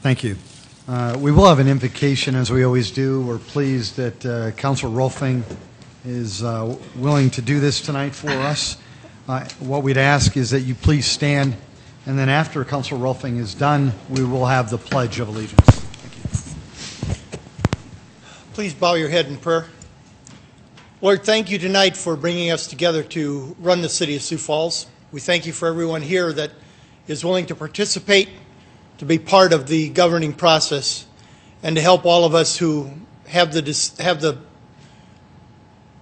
Thank you. We will have an invocation, as we always do. We're pleased that Councilor Rolfing is willing to do this tonight for us. What we'd ask is that you please stand, and then after Councilor Rolfing is done, we will have the Pledge of Allegiance. Thank you. Please bow your head in prayer. Lord, thank you tonight for bringing us together to run the city of Sioux Falls. We thank you for everyone here that is willing to participate, to be part of the governing process, and to help all of us who have the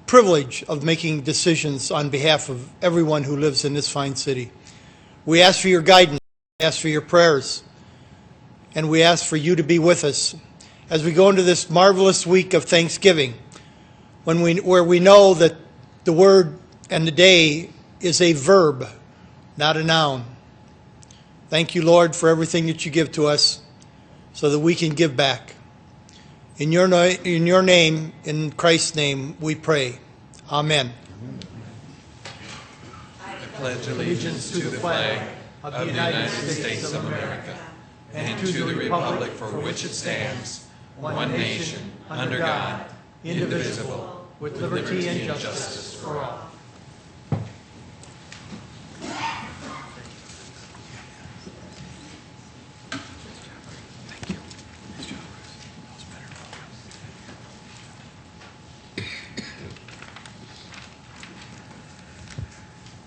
privilege of making decisions on behalf of everyone who lives in this fine city. We ask for your guidance, we ask for your prayers, and we ask for you to be with us as we go into this marvelous week of Thanksgiving, where we know that the word and the day is a verb, not a noun. Thank you, Lord, for everything that you give to us so that we can give back. In your name, in Christ's name, we pray. Amen. I pledge allegiance to the flag of the United States of America and to the republic for which it stands, one nation, under God, indivisible, with liberty and justice for all.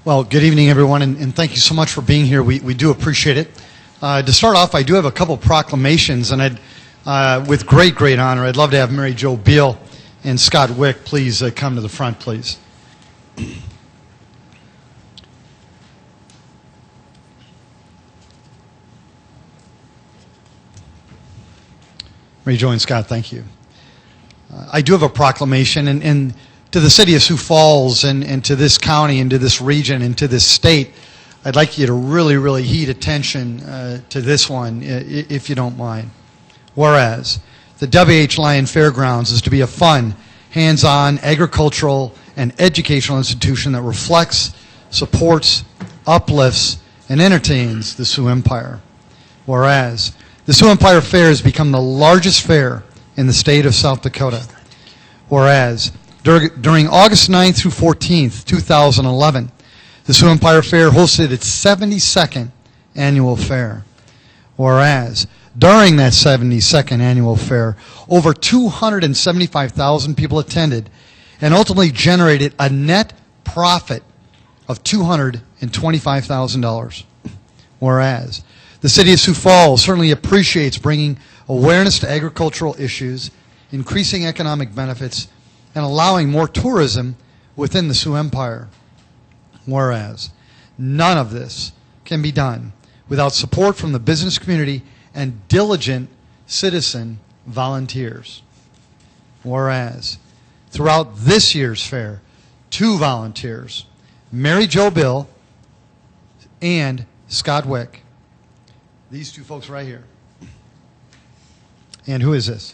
Well, good evening, everyone, and thank you so much for being here. We do appreciate it. To start off, I do have a couple proclamations, and with great honor, I'd love to have Mary Jo Beal and Scott Wick please come to the front, please. Mary Jo and Scott, thank you. I do have a proclamation, and to the city of Sioux Falls and to this county and to this region and to this state, I'd like you to really heed attention to this one, if you don't mind. Whereas, the W.H. Lyon Fairgrounds is to be a fun, hands-on, agricultural, and educational institution that reflects, supports, uplifts, and entertains the Sioux Empire. Whereas, the Sioux Empire Fair has become the largest fair in the state of South Dakota. Whereas, during August 9th through 14th, 2011, the Sioux Empire Fair hosted its 72nd annual fair. Whereas, during that 72nd annual fair, over 275,000 people attended and ultimately generated a net profit of $225,000. Whereas, the city of Sioux Falls certainly appreciates bringing awareness to agricultural issues, increasing economic benefits, and allowing more tourism within the Sioux Empire. Whereas, none of this can be done without support from the business community and diligent citizen volunteers. Whereas, throughout this year's fair, 2 volunteers, Mary Jo Bill and Scott Wick. These 2 folks right here. And who is this?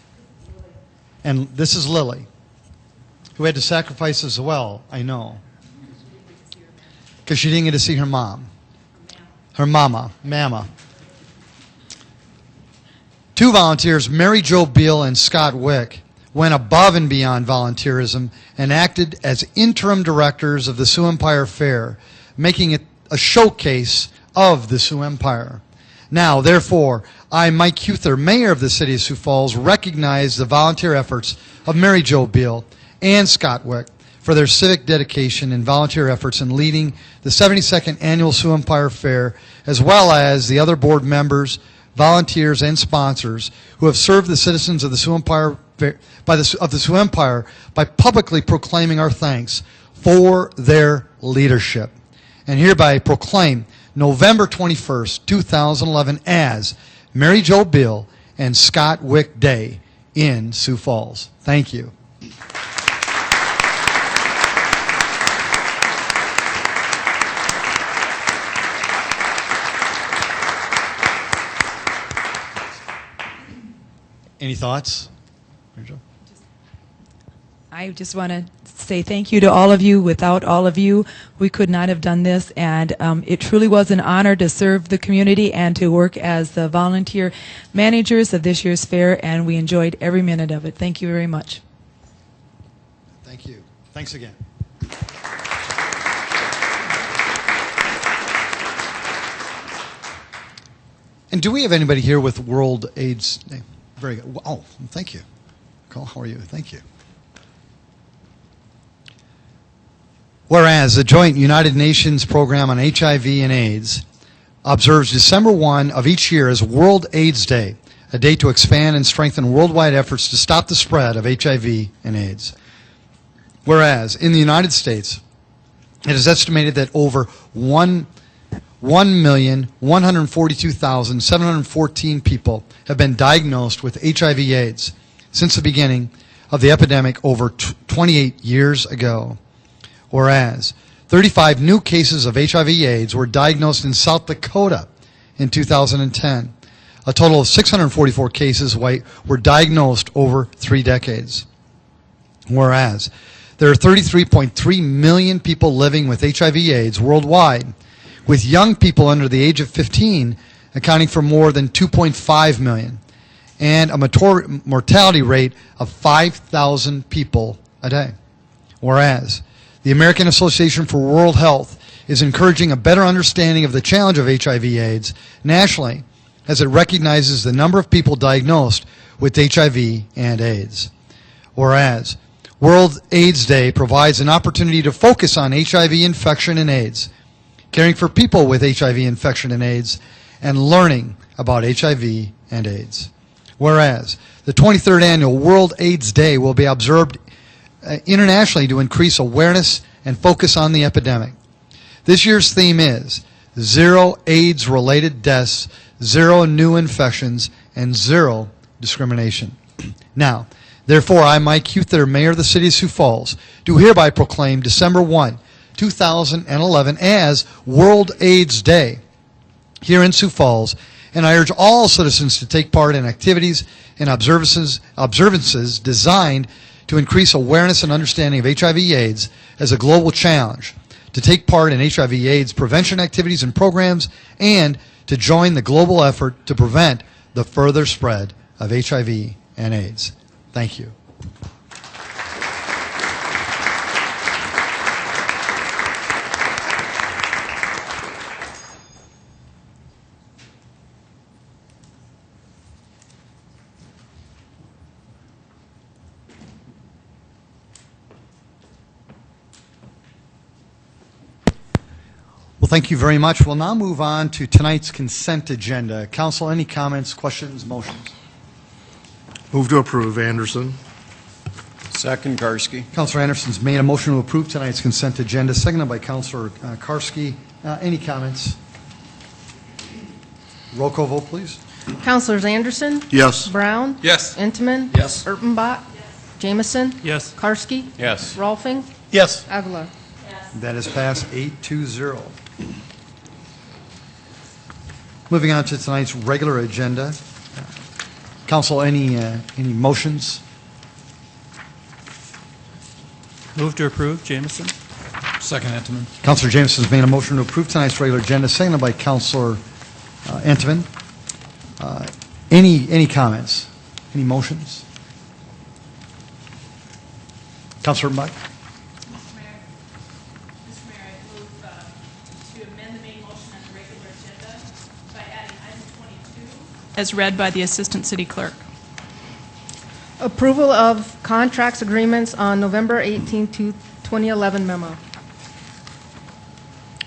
And this is Lily, who had to sacrifice as well, I know. Because she didn't get to see her mom. Her mama. 2 volunteers, Mary Jo Beal and Scott Wick, went above and beyond volunteerism and acted as interim directors of the Sioux Empire Fair, making it a showcase of the Sioux Empire. Now, therefore, I, Mike Huther, Mayor of the City of Sioux Falls, recognize the volunteer efforts of Mary Jo Beal and Scott Wick for their civic dedication and volunteer efforts in leading the 72nd Annual Sioux Empire Fair, as well as the other board members, volunteers, and sponsors who have served the citizens of the Sioux Empire by publicly proclaiming our thanks for their leadership. And hereby proclaim November 21st, 2011 as Mary Jo Beal and Scott Wick Day in Sioux Falls. Thank you. Any thoughts? I just want to say thank you to all of you. Without all of you, we could not have done this, and it truly was an honor to serve the community and to work as the volunteer managers of this year's fair, and we enjoyed every minute of it. Thank you very much. Thank you. Thanks again. And do we have anybody here with World AIDS Day? Very good. Oh, thank you. Cole, how are you? Thank you. Whereas the joint United Nations program on HIV and AIDS observes December 1 of each year as World AIDS Day, a day to expand and strengthen worldwide efforts to stop the spread of HIV and AIDS. Whereas in the United States, it is estimated that over 1,142,714 people have been diagnosed with HIV/AIDS since the beginning of the epidemic over 28 years ago. Whereas 35 new cases of HIV/AIDS were diagnosed in South Dakota in 2010. A total of 644 cases were diagnosed over 3 decades. Whereas there are 33.3 million people living with HIV/AIDS worldwide, with young people under the age of 15 accounting for more than 2.5 million, and a mortality rate of 5,000 people a day. Whereas the American Association for World Health is encouraging a better understanding of the challenge of HIV/AIDS nationally, as it recognizes the number of people diagnosed with HIV and AIDS. Whereas World AIDS Day provides an opportunity to focus on HIV infection and AIDS, caring for people with HIV infection and AIDS, and learning about HIV and AIDS. Whereas the 23rd Annual World AIDS Day will be observed internationally to increase awareness and focus on the epidemic. This year's theme is 0 AIDS-related deaths, 0 new infections, and 0 discrimination. Now, therefore, I, Mike Huther, Mayor of the City of Sioux Falls, do hereby proclaim December 1, 2011 as World AIDS Day here in Sioux Falls, and I urge all citizens to take part in activities and observances designed to increase awareness and understanding of HIV/AIDS as a global challenge, to take part in HIV/AIDS prevention activities and programs, and to join the global effort to prevent the further spread of HIV and AIDS. Thank you. Well, thank you very much. We'll now move on to tonight's consent agenda. Council, any comments, questions, motions? Move to approve, Anderson. Second, Karski. Councilor Anderson's made a motion to approve tonight's consent agenda, seconded by Councilor Karski. Any comments? Roll call vote, please. Councilors Anderson? Yes. Brown? Yes. Intiman? Yes. Erpenbach? Jameson? Yes. Karski? Yes. Rolfing? Yes. Aguilar? That is passed 8-0. Moving on to tonight's regular agenda. Council, any motions? Move to approve, Jameson. Second, Entenmann. Councilor Jameson has made a motion to approve tonight's regular agenda, seconded by Councilor Entenmann. Any comments? Any motions? Councilor Erpenbach? Mr. Mayor, I move to amend the main motion on the regular agenda by adding item 22 as read by the Assistant City Clerk. Approval of contracts agreements on November 18, 2011 memo.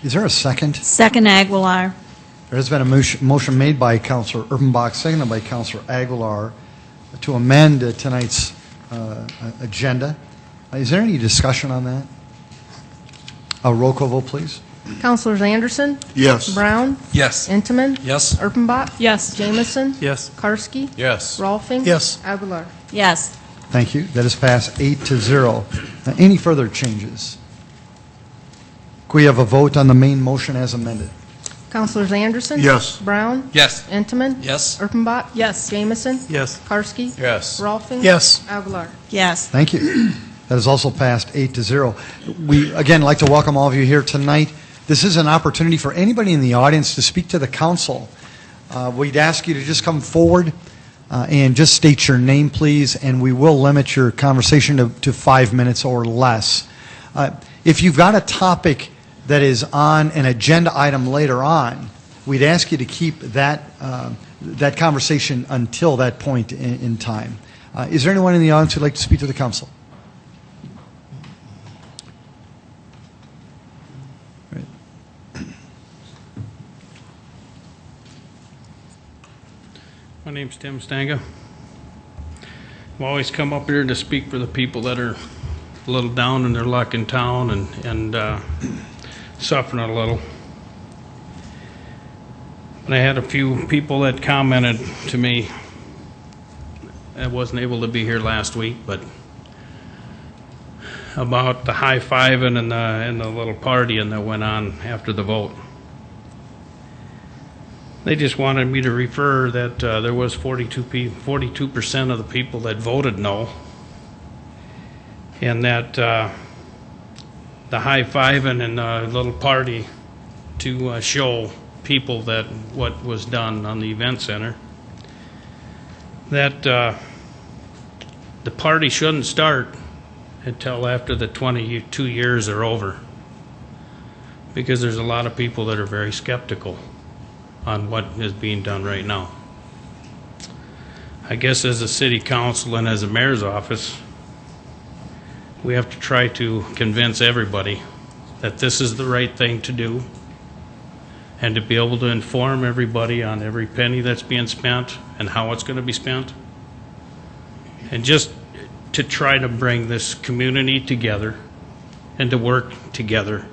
Is there a second? Second, Aguilar. There has been a motion made by Councilor Erpenbach, seconded by Councilor Aguilar, to amend tonight's agenda. Is there any discussion on that? A roll call vote, please. Councilors Anderson? Yes. Brown? Yes. Intiman? Yes. Erpenbach? Yes. Jameson? Yes. Karski? Yes. Rolfing? Yes. Aguilar? Yes. Thank you. That is passed 8-0. Any further changes? Could we have a vote on the main motion as amended? Councilors Anderson? Yes. Brown? Yes. Intiman? Yes. Erpenbach? Yes. Jameson? Yes. Karski? Yes. Rolfing? Yes. Aguilar? Yes. Thank you. That is also passed 8-0. We, again, like to welcome all of you here tonight. This is an opportunity for anybody in the audience to speak to the council. We'd ask you to just come forward and just state your name, please, and we will limit your conversation to 5 minutes or less. If you've got a topic that is on an agenda item later on, we'd ask you to keep that, that conversation until that point in time. Is there anyone in the audience who'd like to speak to the council? My name's Tim Stanga. I've always come up here to speak for the people that are a little down in their luck in town and suffering a little. And I had a few people that commented to me. I wasn't able to be here last week, but about the high-fiving and the little partying that went on after the vote. They just wanted me to refer that there was 42% of the people that voted no, and that the high-fiving and the little party to show people that what was done on the event center, that the party shouldn't start until after the 22 years are over, because there's a lot of people that are very skeptical on what is being done right now. I guess as a city council and as a mayor's office, we have to try to convince everybody that this is the right thing to do, and to be able to inform everybody on every penny that's being spent and how it's going to be spent, and just to try to bring this community together and to work together,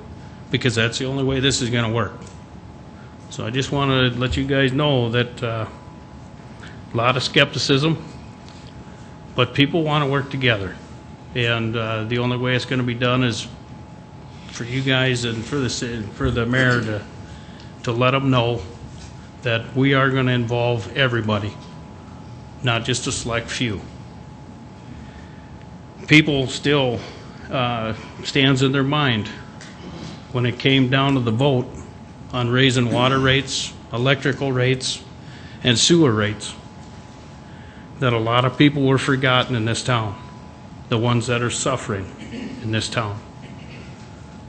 because that's the only way this is going to work. So I just want to let you guys know that a lot of skepticism, but people want to work together. And the only way it's going to be done is for you guys and for the mayor to let them know that we are going to involve everybody, not just a select few. People still stands in their mind when it came down to the vote on raising water rates, electrical rates, and sewer rates, that a lot of people were forgotten in this town, the ones that are suffering in this town.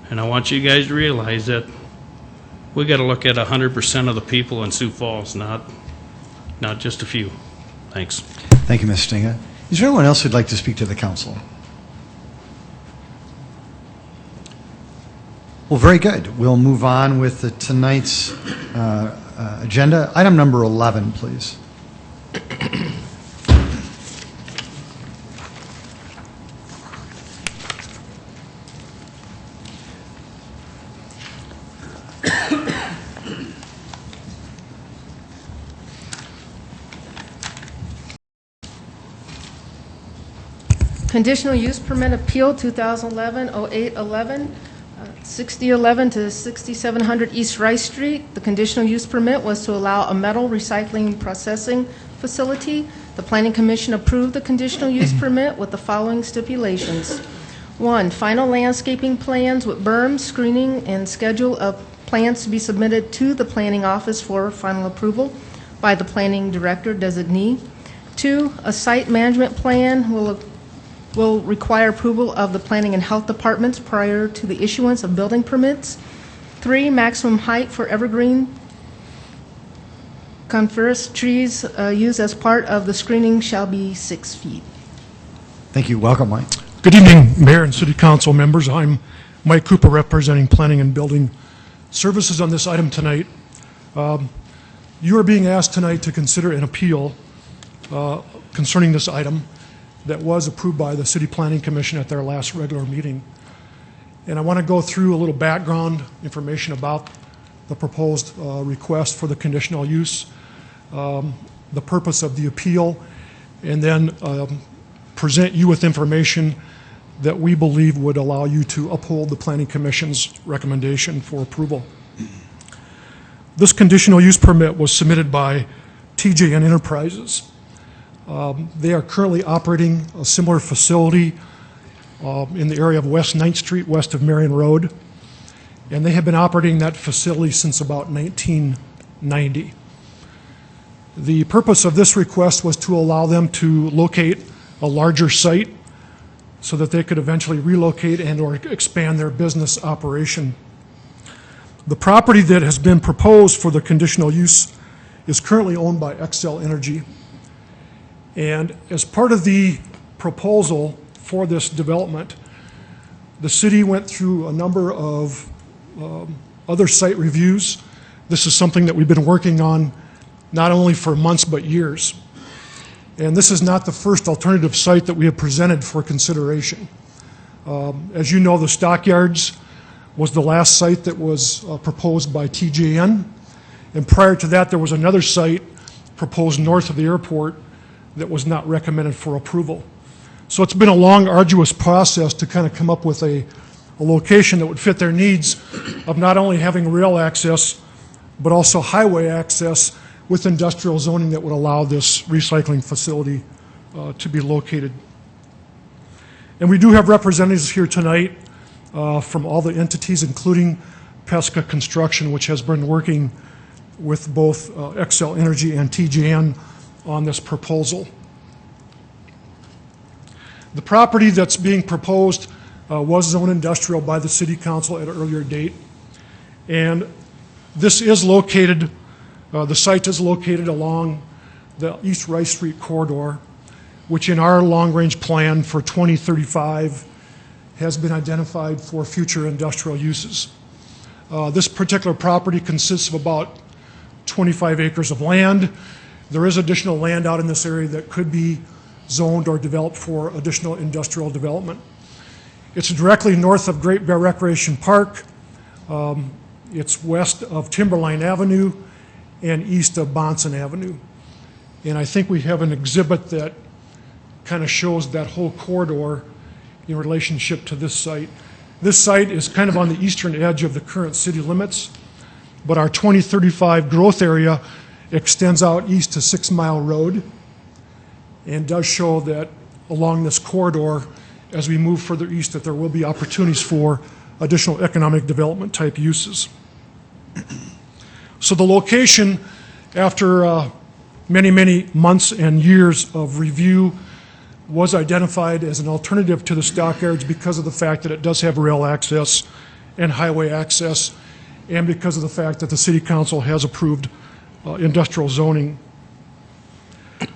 And I want you guys to realize that we got to look at 100% of the people in Sioux Falls, not just a few. Thanks. Thank you, Ms. Stinga. Is there anyone else who'd like to speak to the council? Well, very good. We'll move on with tonight's agenda. Item number 11, please. Conditional use permit appeal 2011-0811, 6011 to 6700 East Rice Street. The conditional use permit was to allow a metal recycling processing facility. The Planning Commission approved the conditional use permit with the following stipulations. 1, final landscaping plans with berm, screening, and schedule of plans to be submitted to the Planning Office for final approval by the Planning Director designee. 2, a site management plan will require approval of the Planning and Health Departments prior to the issuance of building permits. 3, maximum height for evergreen coniferous trees used as part of the screening shall be 6 feet. Thank you. Welcome, Mike. Good evening, Mayor and City Council members. I'm Mike Cooper, representing Planning and Building Services on this item tonight. You are being asked tonight to consider an appeal concerning this item that was approved by the City Planning Commission at their last regular meeting. And I want to go through a little background information about the proposed request for the conditional use, the purpose of the appeal, and then present you with information that we believe would allow you to uphold the Planning Commission's recommendation for approval. This conditional use permit was submitted by TJN Enterprises. They are currently operating a similar facility in the area of West 9th Street, west of Marion Road. And they have been operating that facility since about 1990. The purpose of this request was to allow them to locate a larger site so that they could eventually relocate and or expand their business operation. The property that has been proposed for the conditional use is currently owned by Xcel Energy. And as part of the proposal for this development, the city went through a number of other site reviews. This is something that we've been working on not only for months but years. And this is not the first alternative site that we have presented for consideration. As you know, the Stockyards was the last site that was proposed by TJN. And prior to that, there was another site proposed north of the airport that was not recommended for approval. So it's been a long, arduous process to kind of come up with a location that would fit their needs of not only having rail access, but also highway access with industrial zoning that would allow this recycling facility to be located. And we do have representatives here tonight from all the entities, including Pesca Construction, which has been working with both Xcel Energy and TJN on this proposal. The property that's being proposed was zoned industrial by the City Council at an earlier date. And this is located, the site is located along the East Rice Street corridor, which in our long-range plan for 2035 has been identified for future industrial uses. This particular property consists of about 25 acres of land. There is additional land out in this area that could be zoned or developed for additional industrial development. It's directly north of Great Bear Recreation Park. It's west of Timberline Avenue and east of Bonson Avenue. And I think we have an exhibit that kind of shows that whole corridor in relationship to this site. This site is kind of on the eastern edge of the current city limits, but our 2035 growth area extends out east to 6 Mile Road and does show that along this corridor, as we move further east, that there will be opportunities for additional economic development type uses. So the location, after many, many months and years of review, was identified as an alternative to the Stockyards because of the fact that it does have rail access and highway access, and because of the fact that the City Council has approved industrial zoning.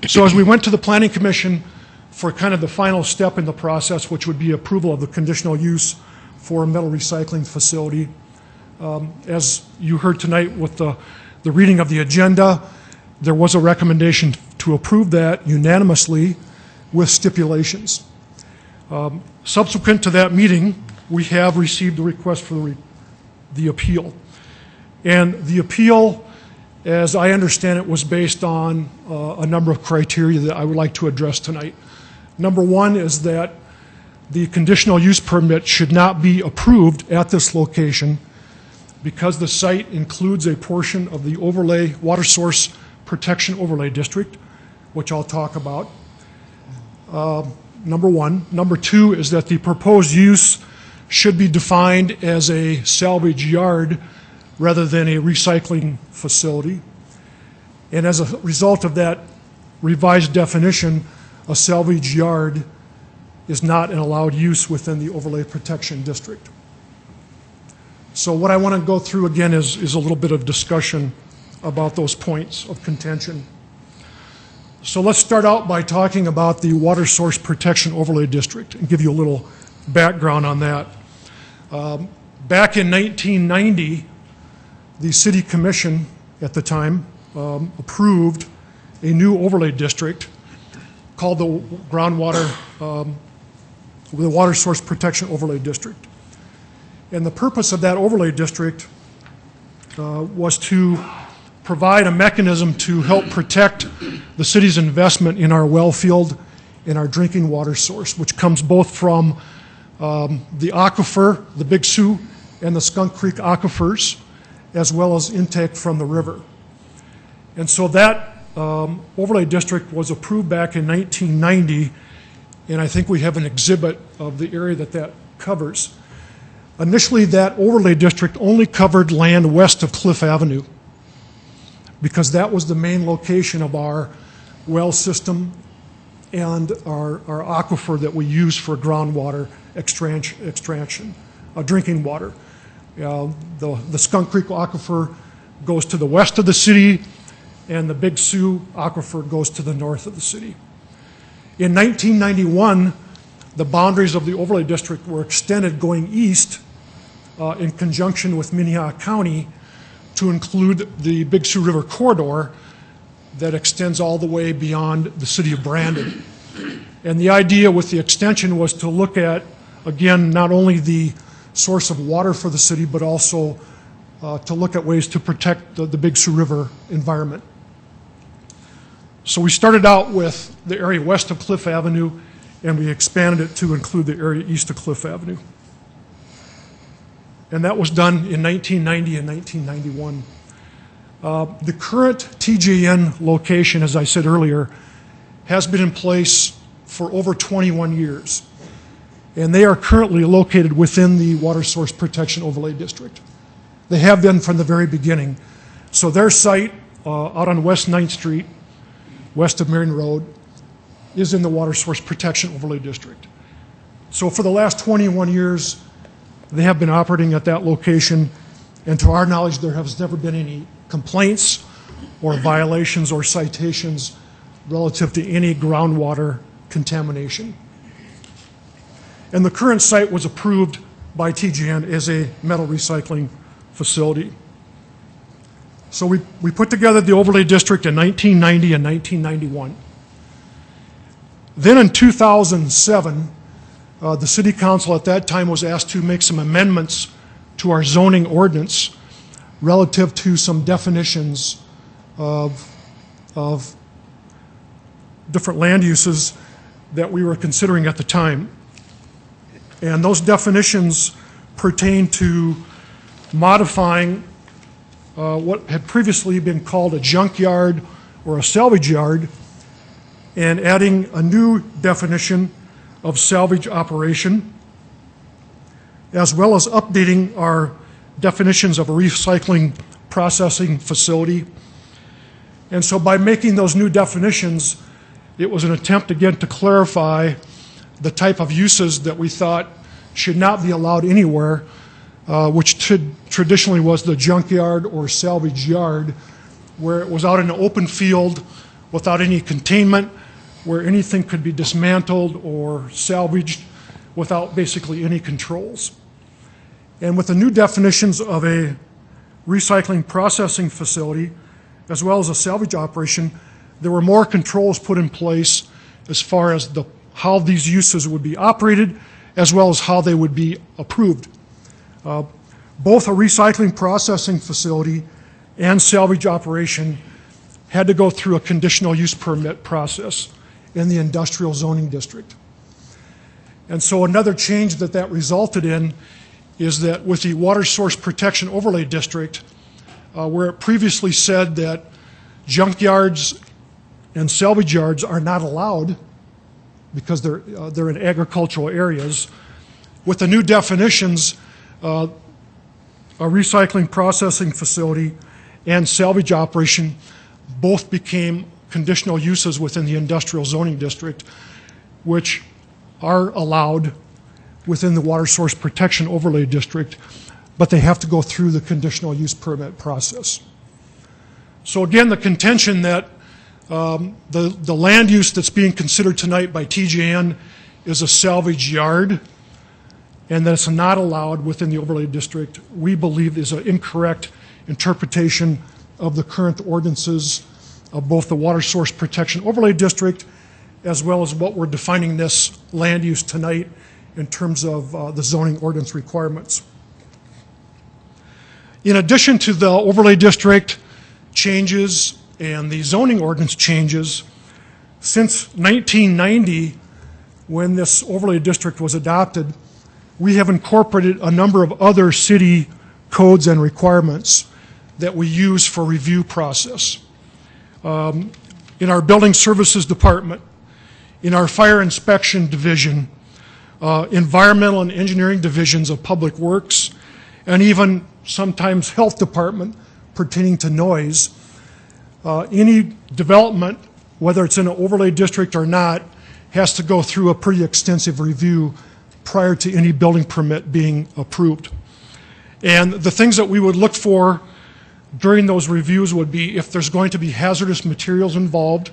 So as we went to the Planning Commission for kind of the final step in the process, which would be approval of the conditional use for a metal recycling facility, as you heard tonight with the reading of the agenda, there was a recommendation to approve that unanimously with stipulations. Subsequent to that meeting, we have received a request for the appeal. And the appeal, as I understand it, was based on a number of criteria that I would like to address tonight. Number one is that the conditional use permit should not be approved at this location because the site includes a portion of the overlay water source protection overlay district, which I'll talk about. Number one. Number two is that the proposed use should be defined as a salvage yard rather than a recycling facility. And as a result of that revised definition, a salvage yard is not an allowed use within the overlay protection district. So what I want to go through again is a little bit of discussion about those points of contention. So let's start out by talking about the Water Source Protection Overlay District and give you a little background on that. Back in 1990, the City Commission at the time approved a new overlay district called the the Water Source Protection Overlay District. And the purpose of that overlay district was to provide a mechanism to help protect the city's investment in our well field and our drinking water source, which comes both from the aquifer, the Big Sioux, and the Skunk Creek aquifers, as well as intake from the river. And so that overlay district was approved back in 1990 and I think we have an exhibit of the area that covers. Initially, that overlay district only covered land west of Cliff Avenue because that was the main location of our well system and our aquifer that we use for groundwater extraction, drinking water. The Skunk Creek aquifer goes to the west of the city, and the Big Sioux aquifer goes to the north of the city. In 1991, the boundaries of the overlay district were extended going east in conjunction with Minnehaha County to include the Big Sioux River corridor that extends all the way beyond the city of Brandon. And the idea with the extension was to look at, again, not only the source of water for the city, but also to look at ways to protect the Big Sioux River environment. So we started out with the area west of Cliff Avenue, and we expanded it to include the area east of Cliff Avenue. And that was done in 1990 and 1991. The current TJN location, as I said earlier, has been in place for over 21 years. And they are currently located within the Water Source Protection Overlay District. They have been from the very beginning. So their site out on West 9th Street, west of Marion Road, is in the Water Source Protection Overlay District. So for the last 21 years, they have been operating at that location, and to our knowledge, there has never been any complaints or violations or citations relative to any groundwater contamination. And the current site was approved by TGN as a metal recycling facility. So we put together the overlay district in 1990 and 1991. Then in 2007, the city council at that time was asked to make some amendments to our zoning ordinance relative to some definitions of different land uses that we were considering at the time. And those definitions pertain to modifying what had previously been called a junkyard or a salvage yard, and adding a new definition of salvage operation, as well as updating our definitions of a recycling processing facility. And so by making those new definitions, it was an attempt again to clarify the type of uses that we thought should not be allowed anywhere, which traditionally was the junkyard or salvage yard, where it was out in an open field without any containment, where anything could be dismantled or salvaged without basically any controls. And with the new definitions of a recycling processing facility, as well as a salvage operation, there were more controls put in place as far as how these uses would be operated, as well as how they would be approved. Both a recycling processing facility and salvage operation had to go through a conditional use permit process in the industrial zoning district. And so another change that resulted in is that with the Water Source Protection Overlay District, where it previously said that junkyards and salvage yards are not allowed because they're in agricultural areas, with the new definitions, a recycling processing facility and salvage operation both became conditional uses within the industrial zoning district, which are allowed within the Water Source Protection Overlay District, but they have to go through the conditional use permit process. So again, the contention that the land use that's being considered tonight by TJN is a salvage yard and that it's not allowed within the overlay district, we believe is an incorrect interpretation of the current ordinances of both the Water Source Protection Overlay District as well as what we're defining this land use tonight in terms of the zoning ordinance requirements. In addition to the overlay district changes and the zoning ordinance changes, since 1990, when this overlay district was adopted, we have incorporated a number of other city codes and requirements that we use for review process. In our building services department, in our fire inspection division, environmental and engineering divisions of public works, and even sometimes health department pertaining to noise. Any development, whether it's in an overlay district or not, has to go through a pretty extensive review prior to any building permit being approved. And the things that we would look for during those reviews would be if there's going to be hazardous materials involved,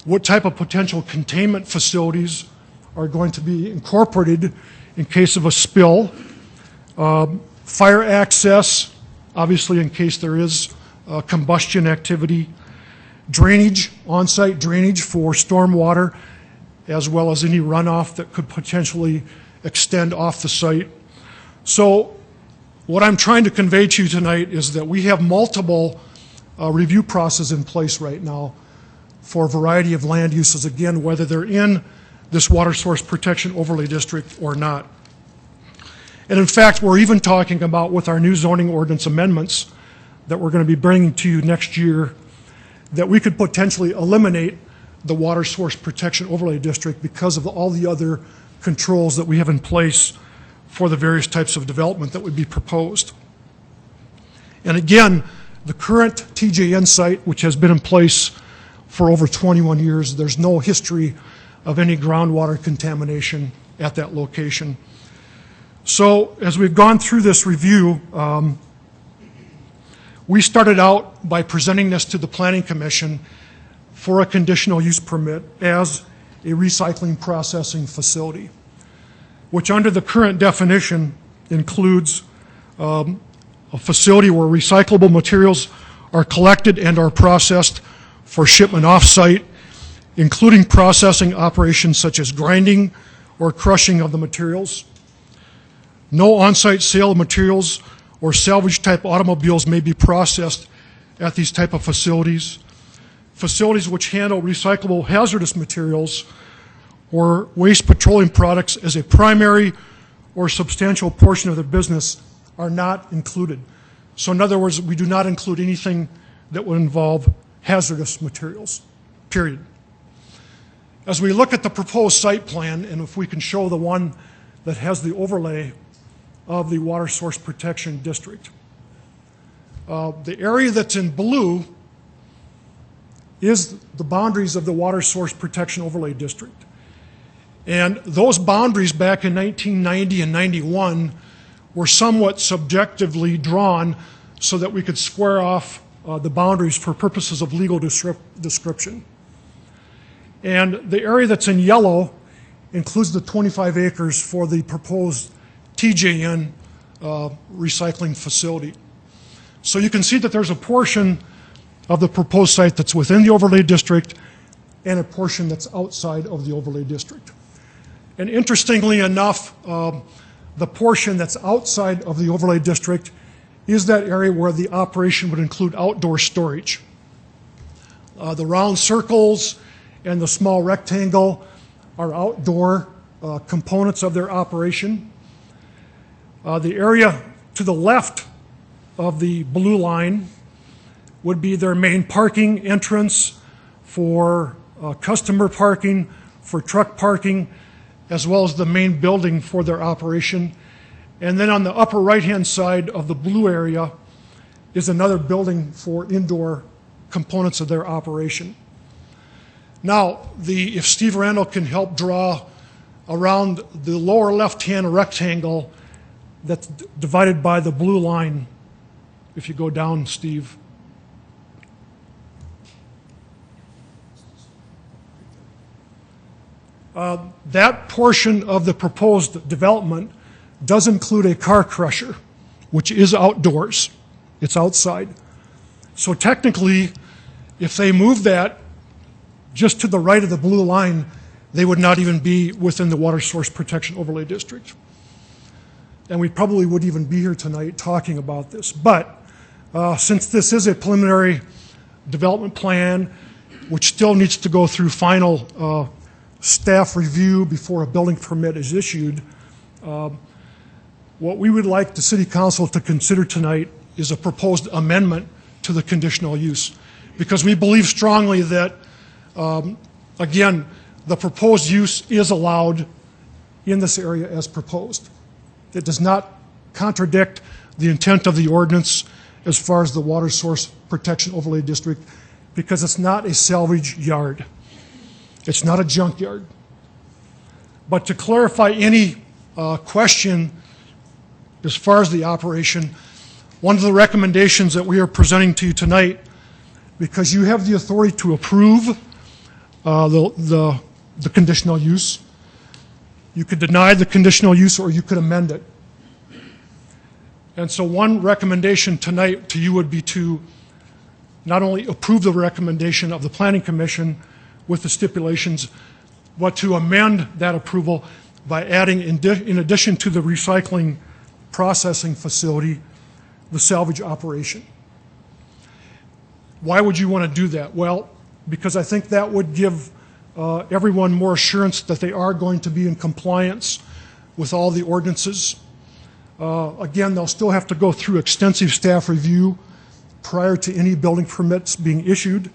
what type of potential containment facilities are going to be incorporated in case of a spill, fire access, obviously in case there is combustion activity, drainage, on-site drainage for stormwater, as well as any runoff that could potentially extend off the site. So what I'm trying to convey to you tonight is that we have multiple review processes in place right now for a variety of land uses, again, whether they're in this water source protection overlay district or not. And in fact, we're even talking about with our new zoning ordinance amendments that we're going to be bringing to you next year, that we could potentially eliminate the water source protection overlay district because of all the other controls that we have in place for the various types of development that would be proposed. And again, the current TJN site, which has been in place for over 21 years, there's no history of any groundwater contamination at that location. So as we've gone through this review, we started out by presenting this to the Planning Commission for a conditional use permit as a recycling processing facility, which under the current definition includes a facility where recyclable materials are collected and are processed for shipment off-site, including processing operations such as grinding or crushing of the materials. No on-site sale of materials or salvage-type automobiles may be processed at these type of facilities. Facilities which handle recyclable hazardous materials or waste petroleum products as a primary or substantial portion of their business are not included. So in other words, we do not include anything that would involve hazardous materials, period. As we look at the proposed site plan, and if we can show the one that has the overlay of the water source protection district, the area that's in blue is the boundaries of the water source protection overlay district. And those boundaries back in 1990 and 91 were somewhat subjectively drawn so that we could square off the boundaries for purposes of legal description. And the area that's in yellow includes the 25 acres for the proposed TJN recycling facility. So you can see that there's a portion of the proposed site that's within the overlay district and a portion that's outside of the overlay district. And interestingly enough, the portion that's outside of the overlay district is that area where the operation would include outdoor storage. The round circles and the small rectangle are outdoor components of their operation. The area to the left of the blue line would be their main parking entrance for customer parking, for truck parking, as well as the main building for their operation. And then on the upper right-hand side of the blue area is another building for indoor components of their operation. Now, if Steve Randall can help draw around the lower left-hand rectangle that's divided by the blue line, if you go down, Steve. That portion of the proposed development does include a car crusher, which is outdoors. It's outside. So technically, if they move that just to the right of the blue line, they would not even be within the water source protection overlay district. And we probably wouldn't even be here tonight talking about this. But since this is a preliminary development plan, which still needs to go through final staff review before a building permit is issued, what we would like the City Council to consider tonight is a proposed amendment to the conditional use. Because we believe strongly that, again, the proposed use is allowed in this area as proposed. It does not contradict the intent of the ordinance as far as the Water Source Protection Overlay District, because it's not a salvage yard. It's not a junkyard. But to clarify any question as far as the operation, one of the recommendations that we are presenting to you tonight, because you have the authority to approve the conditional use, you could deny the conditional use or you could amend it. And so one recommendation tonight to you would be to not only approve the recommendation of the Planning Commission with the stipulations, but to amend that approval by adding, in addition to the recycling processing facility, the salvage operation. Why would you want to do that? Well, because I think that would give everyone more assurance that they are going to be in compliance with all the ordinances. Again, they'll still have to go through extensive staff review prior to any building permits being issued.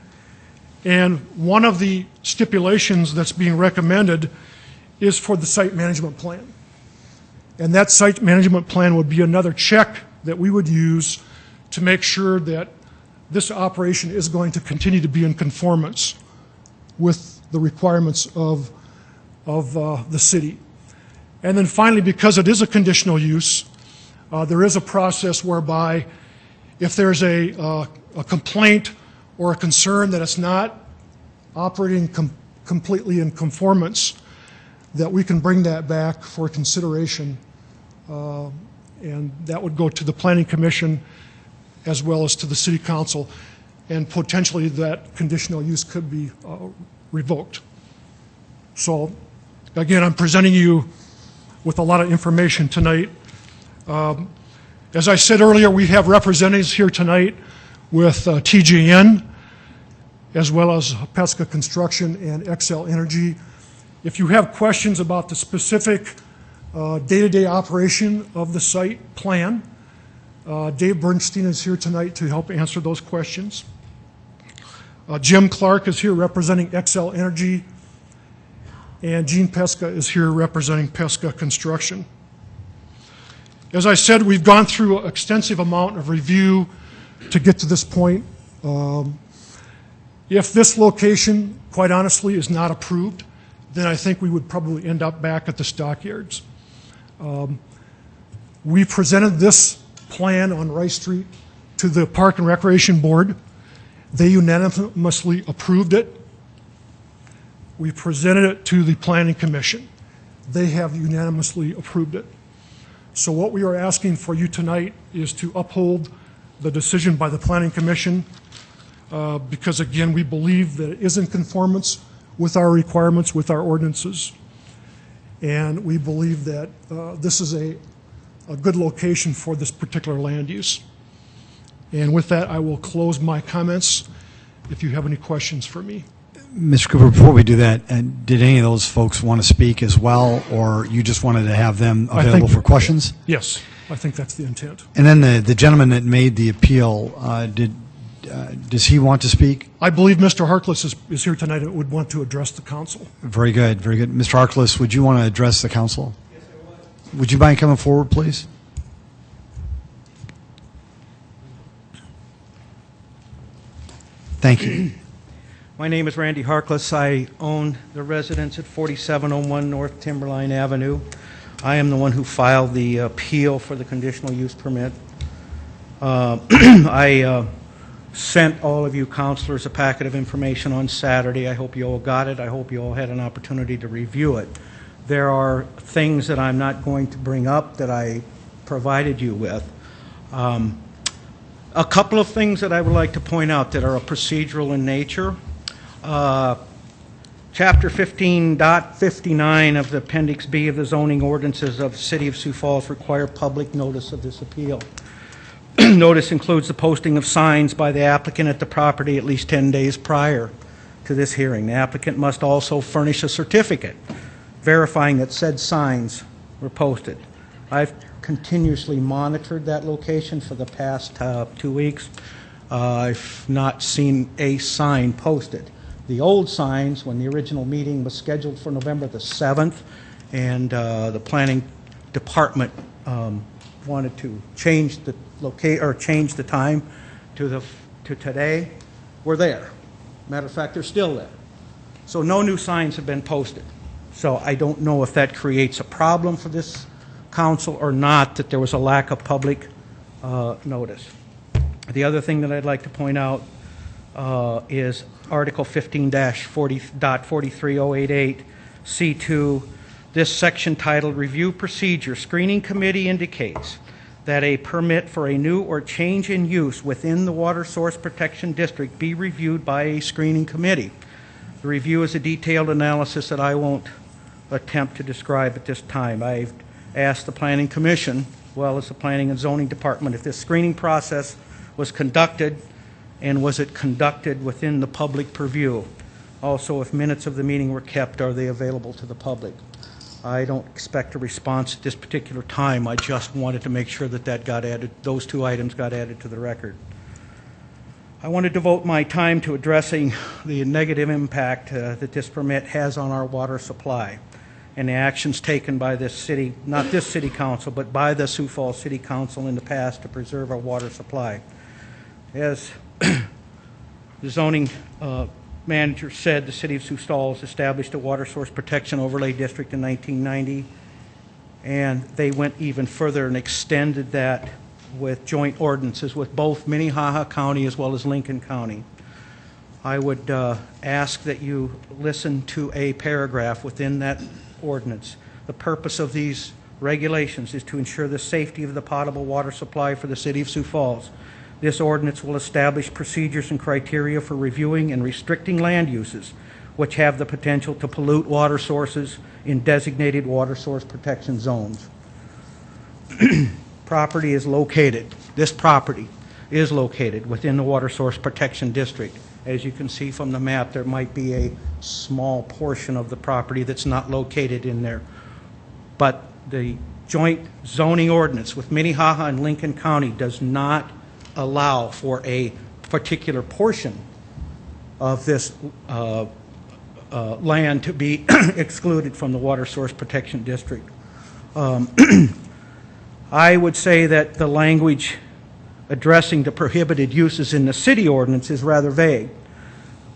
And one of the stipulations that's being recommended is for the site management plan. And that site management plan would be another check that we would use to make sure that this operation is going to continue to be in conformance with the requirements of the city. And then finally, because it is a conditional use, there is a process whereby if there's a complaint or a concern that it's not operating completely in conformance, that we can bring that back for consideration, and that would go to the Planning Commission as well as to the City Council, and potentially that conditional use could be revoked. So again, I'm presenting you with a lot of information tonight. As I said earlier, we have representatives here tonight with TJN, as well as Pesca Construction and XL Energy. If you have questions about the specific day-to-day operation of the site plan, Dave Bernstein is here tonight to help answer those questions. Jim Clark is here representing XL Energy, and Gene Pesca is here representing Pesca Construction. As I said, we've gone through an extensive amount of review to get to this point. If this location, quite honestly, is not approved, then I think we would probably end up back at the stockyards. We presented this plan on Rice Street to the Park and Recreation Board. They unanimously approved it. We presented it to the Planning Commission. They have unanimously approved it. So what we are asking for you tonight is to uphold the decision by the Planning Commission, because again, we believe that it is in conformance with our requirements, with our ordinances. And we believe that this is a good location for this particular land use. And with that, I will close my comments if you have any questions for me. Mr. Cooper, before we do that, did any of those folks want to speak as well, or you just wanted to have them available for questions? Yes, I think that's the intent. And then the gentleman that made the appeal, does he want to speak? I believe Mr. Harkless is here tonight and would want to address the council. Very good, very good. Mr. Harkless, would you want to address the council? Yes, I would. Would you mind coming forward, please? Thank you. My name is Randy Harkless. I own the residence at 4701 North Timberline Avenue. I am the one who filed the appeal for the conditional use permit. I sent all of you counselors a packet of information on Saturday. I hope you all got it. I hope you all had an opportunity to review it. There are things that I'm not going to bring up that I provided you with. A couple of things that I would like to point out that are procedural in nature. Chapter 15.59 of the Appendix B of the zoning ordinances of the City of Sioux Falls require public notice of this appeal. Notice includes the posting of signs by the applicant at the property at least 10 days prior to this hearing. The applicant must also furnish a certificate verifying that said signs were posted. I've continuously monitored that location for the past 2 weeks. I've not seen a sign posted. the old signs when the original meeting was scheduled for November the 7th, and the planning department wanted to change the change the time to today, were there. Matter of fact, they're still there. So no new signs have been posted. So I don't know if that creates a problem for this council or not, that there was a lack of public notice. The other thing that I'd like to point out is Article 15-40.43088 C2. This section titled Review Procedure Screening Committee indicates that a permit for a new or change in use within the Water Source Protection District be reviewed by a screening committee. The review is a detailed analysis that I won't attempt to describe at this time. I've asked the Planning Commission, as well as the Planning and Zoning Department, if this screening process was conducted, and was it conducted within the public purview. Also, if minutes of the meeting were kept, are they available to the public? I don't expect a response at this particular time. I just wanted to make sure that that got added, those two items got added to the record. I want to devote my time to addressing the negative impact that this permit has on our water supply and the actions taken by this city, not this city council, but by the Sioux Falls City Council in the past to preserve our water supply. As the zoning manager said, the city of Sioux Falls established a water source protection overlay district in 1990, and they went even further and extended that with joint ordinances with both Minnehaha County as well as Lincoln County. I would ask that you listen to a paragraph within that ordinance. The purpose of these regulations is to ensure the safety of the potable water supply for the city of Sioux Falls. This ordinance will establish procedures and criteria for reviewing and restricting land uses which have the potential to pollute water sources in designated water source protection zones. Property is located, this property is located within the Water Source Protection District. As you can see from the map, there might be a small portion of the property that's not located in there. But the joint zoning ordinance with Minnehaha and Lincoln County does not allow for a particular portion of this land to be excluded from the Water Source Protection District. I would say that the language addressing the prohibited uses in the city ordinance is rather vague,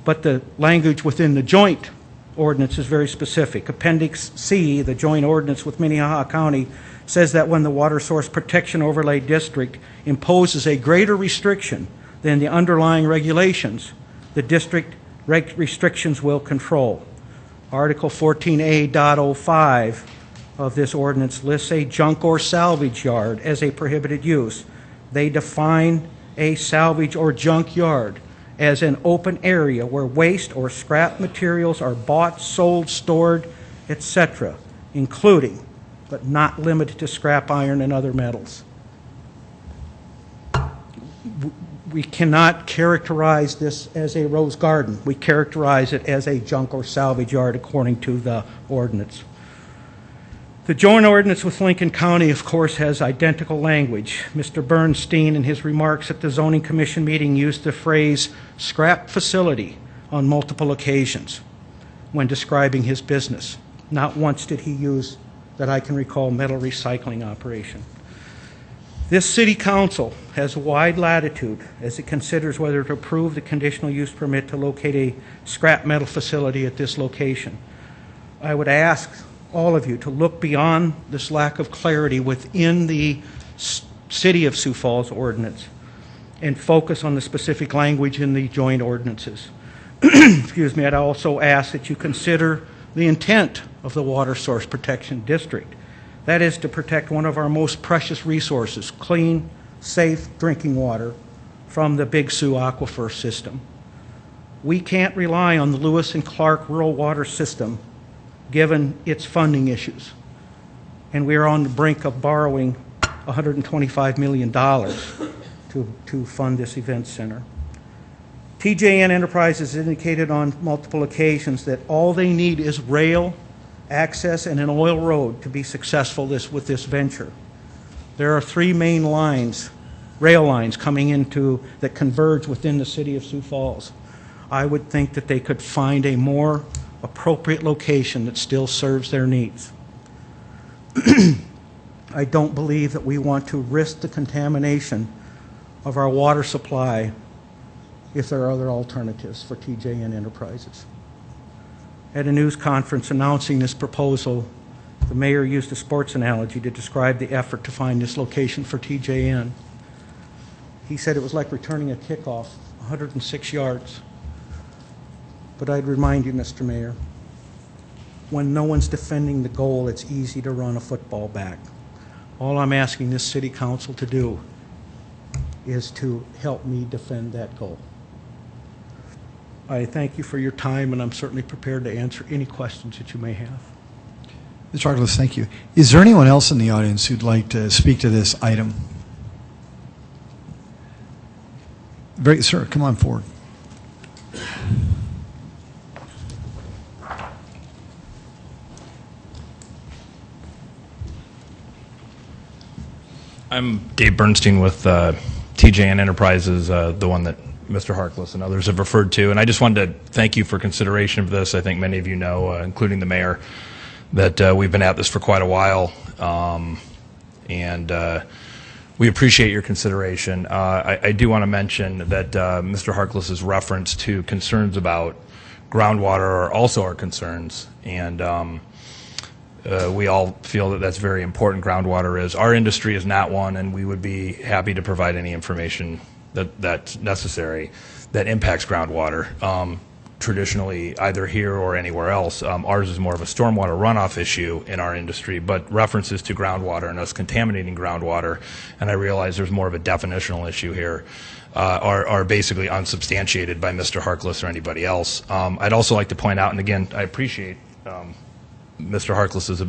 but the language within the joint ordinance is very specific. Appendix C, the joint ordinance with Minnehaha County, says that when the Water Source Protection Overlay District imposes a greater restriction than the underlying regulations, the district restrictions will control. Article 14A.05 of this ordinance lists a junk or salvage yard as a prohibited use. They define a salvage or junk yard as an open area where waste or scrap materials are bought, sold, stored, etc., including but not limited to scrap iron and other metals. We cannot characterize this as a rose garden. We characterize it as a junk or salvage yard according to the ordinance. The joint ordinance with Lincoln County, of course, has identical language. Mr. Bernstein, in his remarks at the Zoning Commission meeting, used the phrase scrap facility on multiple occasions when describing his business. Not once did he use, that I can recall, metal recycling operation. This city council has wide latitude as it considers whether to approve the conditional use permit to locate a scrap metal facility at this location. I would ask all of you to look beyond this lack of clarity within the City of Sioux Falls ordinance and focus on the specific language in the joint ordinances. Excuse me, I'd also ask that you consider the intent of the Water Source Protection District. That is to protect one of our most precious resources, clean, safe drinking water from the Big Sioux aquifer system. We can't rely on the Lewis and Clark rural water system given its funding issues. And we are on the brink of borrowing $125 million to fund this event center. TJN Enterprises indicated on multiple occasions that all they need is rail access and an oil road to be successful with this venture. There are three main lines, rail lines, coming into that converge within the city of Sioux Falls. I would think that they could find a more appropriate location that still serves their needs. I don't believe that we want to risk the contamination of our water supply if there are other alternatives for TJN Enterprises. At a news conference announcing this proposal, the mayor used a sports analogy to describe the effort to find this location for TJN. He said it was like returning a kickoff, 106 yards. But I'd remind you, Mr. Mayor, when no one's defending the goal, it's easy to run a football back. All I'm asking this city council to do is to help me defend that goal. I thank you for your time, and I'm certainly prepared to answer any questions that you may have. Mr. Harkless, thank you. Is there anyone else in the audience who'd like to speak to this item? Sir, come on forward. I'm Dave Bernstein with TJN Enterprises, the one that Mr. Harkless and others have referred to. And I just wanted to thank you for consideration of this. I think many of you know, including the mayor, that we've been at this for quite a while. And we appreciate your consideration. I do want to mention that Mr. Harkless's reference to concerns about groundwater are also our concerns. And we all feel that that's very important. Groundwater is. Our industry is not one, and we would be happy to provide any information that's necessary that impacts groundwater. Traditionally, either here or anywhere else, ours is more of a stormwater runoff issue in our industry, but references to groundwater and us contaminating groundwater, and I realize there's more of a definitional issue here, are basically unsubstantiated by Mr. Harkless or anybody else. I'd also like to point out, and again, I appreciate Mr. Harkless's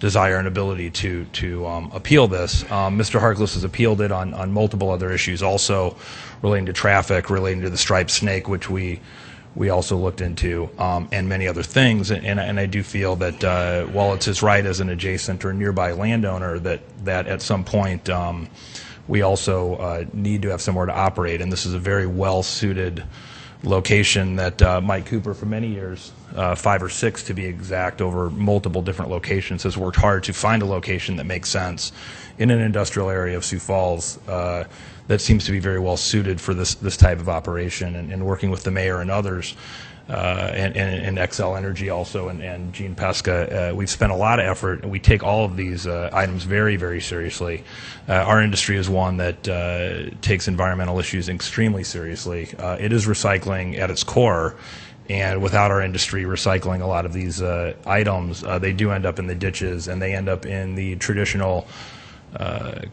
desire and ability to appeal this. Mr. Harkless has appealed it on multiple other issues, also relating to traffic, relating to the striped snake, which we also looked into, and many other things. And I do feel that while it's his right as an adjacent or nearby landowner, that at some point we also need to have somewhere to operate. And this is a very well-suited location that Mike Cooper, for many years, 5 or 6 to be exact, over multiple different locations, has worked hard to find a location that makes sense in an industrial area of Sioux Falls that seems to be very well suited for this type of operation. And working with the mayor and others, and Xcel Energy also, and Gene Pesca, we've spent a lot of effort, and we take all of these items very, very seriously. Our industry is one that takes environmental issues extremely seriously. It is recycling at its core, and without our industry recycling a lot of these items, they do end up in the ditches, and they end up in the traditional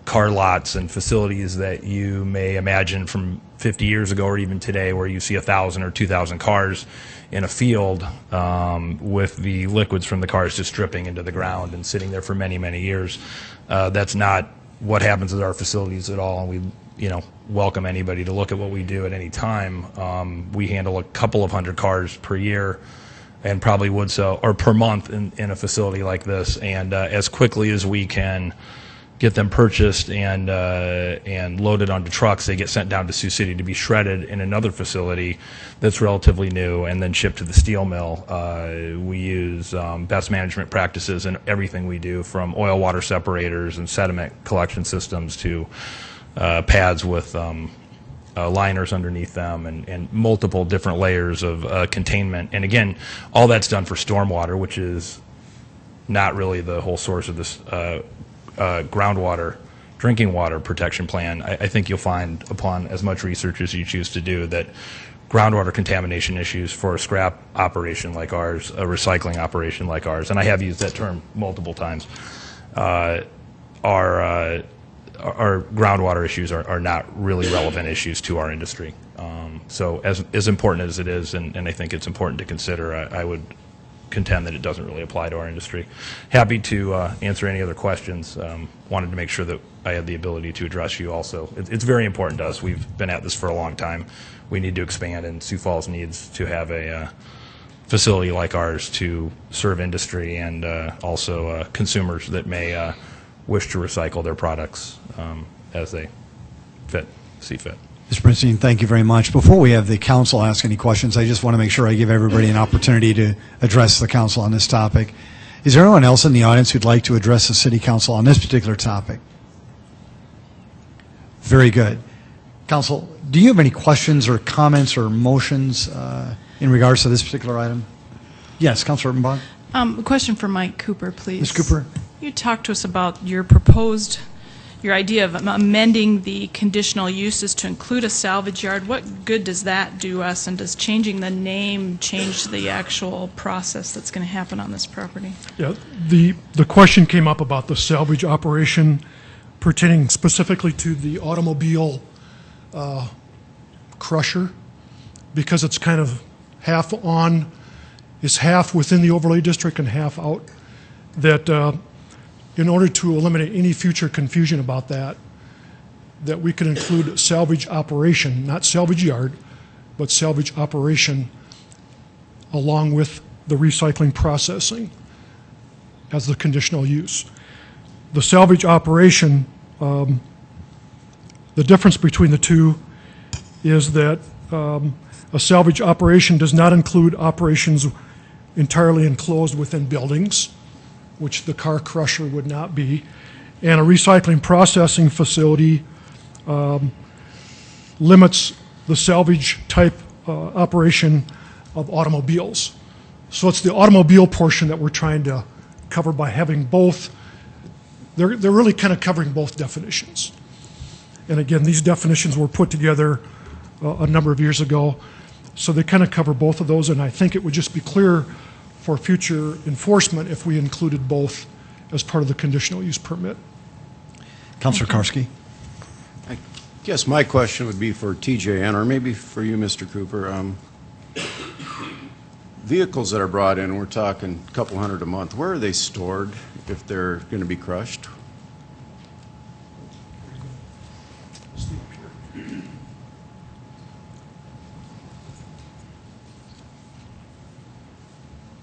car lots and facilities that you may imagine from 50 years ago or even today, where you see 1,000 or 2,000 cars in a field with the liquids from the cars just dripping into the ground and sitting there for many, many years. That's not what happens at our facilities at all, and we welcome anybody to look at what we do at any time. We handle a couple of hundred cars per year, and probably would so, or per month in a facility like this, and as quickly as we can get them purchased and loaded onto trucks, they get sent down to Sioux City to be shredded in another facility that's relatively new, and then shipped to the steel mill. We use best management practices in everything we do, from oil water separators and sediment collection systems to pads with liners underneath them, and multiple different layers of containment. And again, all that's done for stormwater, which is not really the whole source of this groundwater drinking water protection plan. I think you'll find, upon as much research as you choose to do, that groundwater contamination issues for a scrap operation like ours, a recycling operation like ours, and I have used that term multiple times, our groundwater issues are not really relevant issues to our industry. So as important as it is, and I think it's important to consider, I would contend that it doesn't really apply to our industry. Happy to answer any other questions. Wanted to make sure that I had the ability to address you also. It's very important to us. We've been at this for a long time. We need to expand, and Sioux Falls needs to have a facility like ours to serve industry and also consumers that may wish to recycle their products as they see fit. Mr. Bernstein, thank you very much. Before we have the council ask any questions, I just want to make sure I give everybody an opportunity to address the council on this topic. Is there anyone else in the audience who'd like to address the city council on this particular topic? Very good. Council, do you have any questions or comments or motions in regards to this particular item? Yes, Councilor Urbanbach. A question for Mike Cooper, please. Ms. Cooper. You talked to us about your idea of amending the conditional uses to include a salvage yard. What good does that do us, and does changing the name change the actual process that's going to happen on this property? Yeah, the question came up about the salvage operation pertaining specifically to the automobile crusher, because it's kind of half on, is half within the overlay district and half out, that in order to eliminate any future confusion about that we could include salvage operation, not salvage yard, but salvage operation along with the recycling processing as the conditional use. The salvage operation, the difference between the two is that a salvage operation does not include operations entirely enclosed within buildings, which the car crusher would not be, and a recycling processing facility limits the salvage type operation of automobiles. So it's the automobile portion that we're trying to cover by having both. They're really kind of covering both definitions. And again, these definitions were put together a number of years ago, so they kind of cover both of those, and I think it would just be clear for future enforcement if we included both as part of the conditional use permit. Councilor Karski. I guess my question would be for TJN, or maybe for you, Mr. Cooper. Vehicles that are brought in, we're talking a couple hundred a month, where are they stored if they're going to be crushed?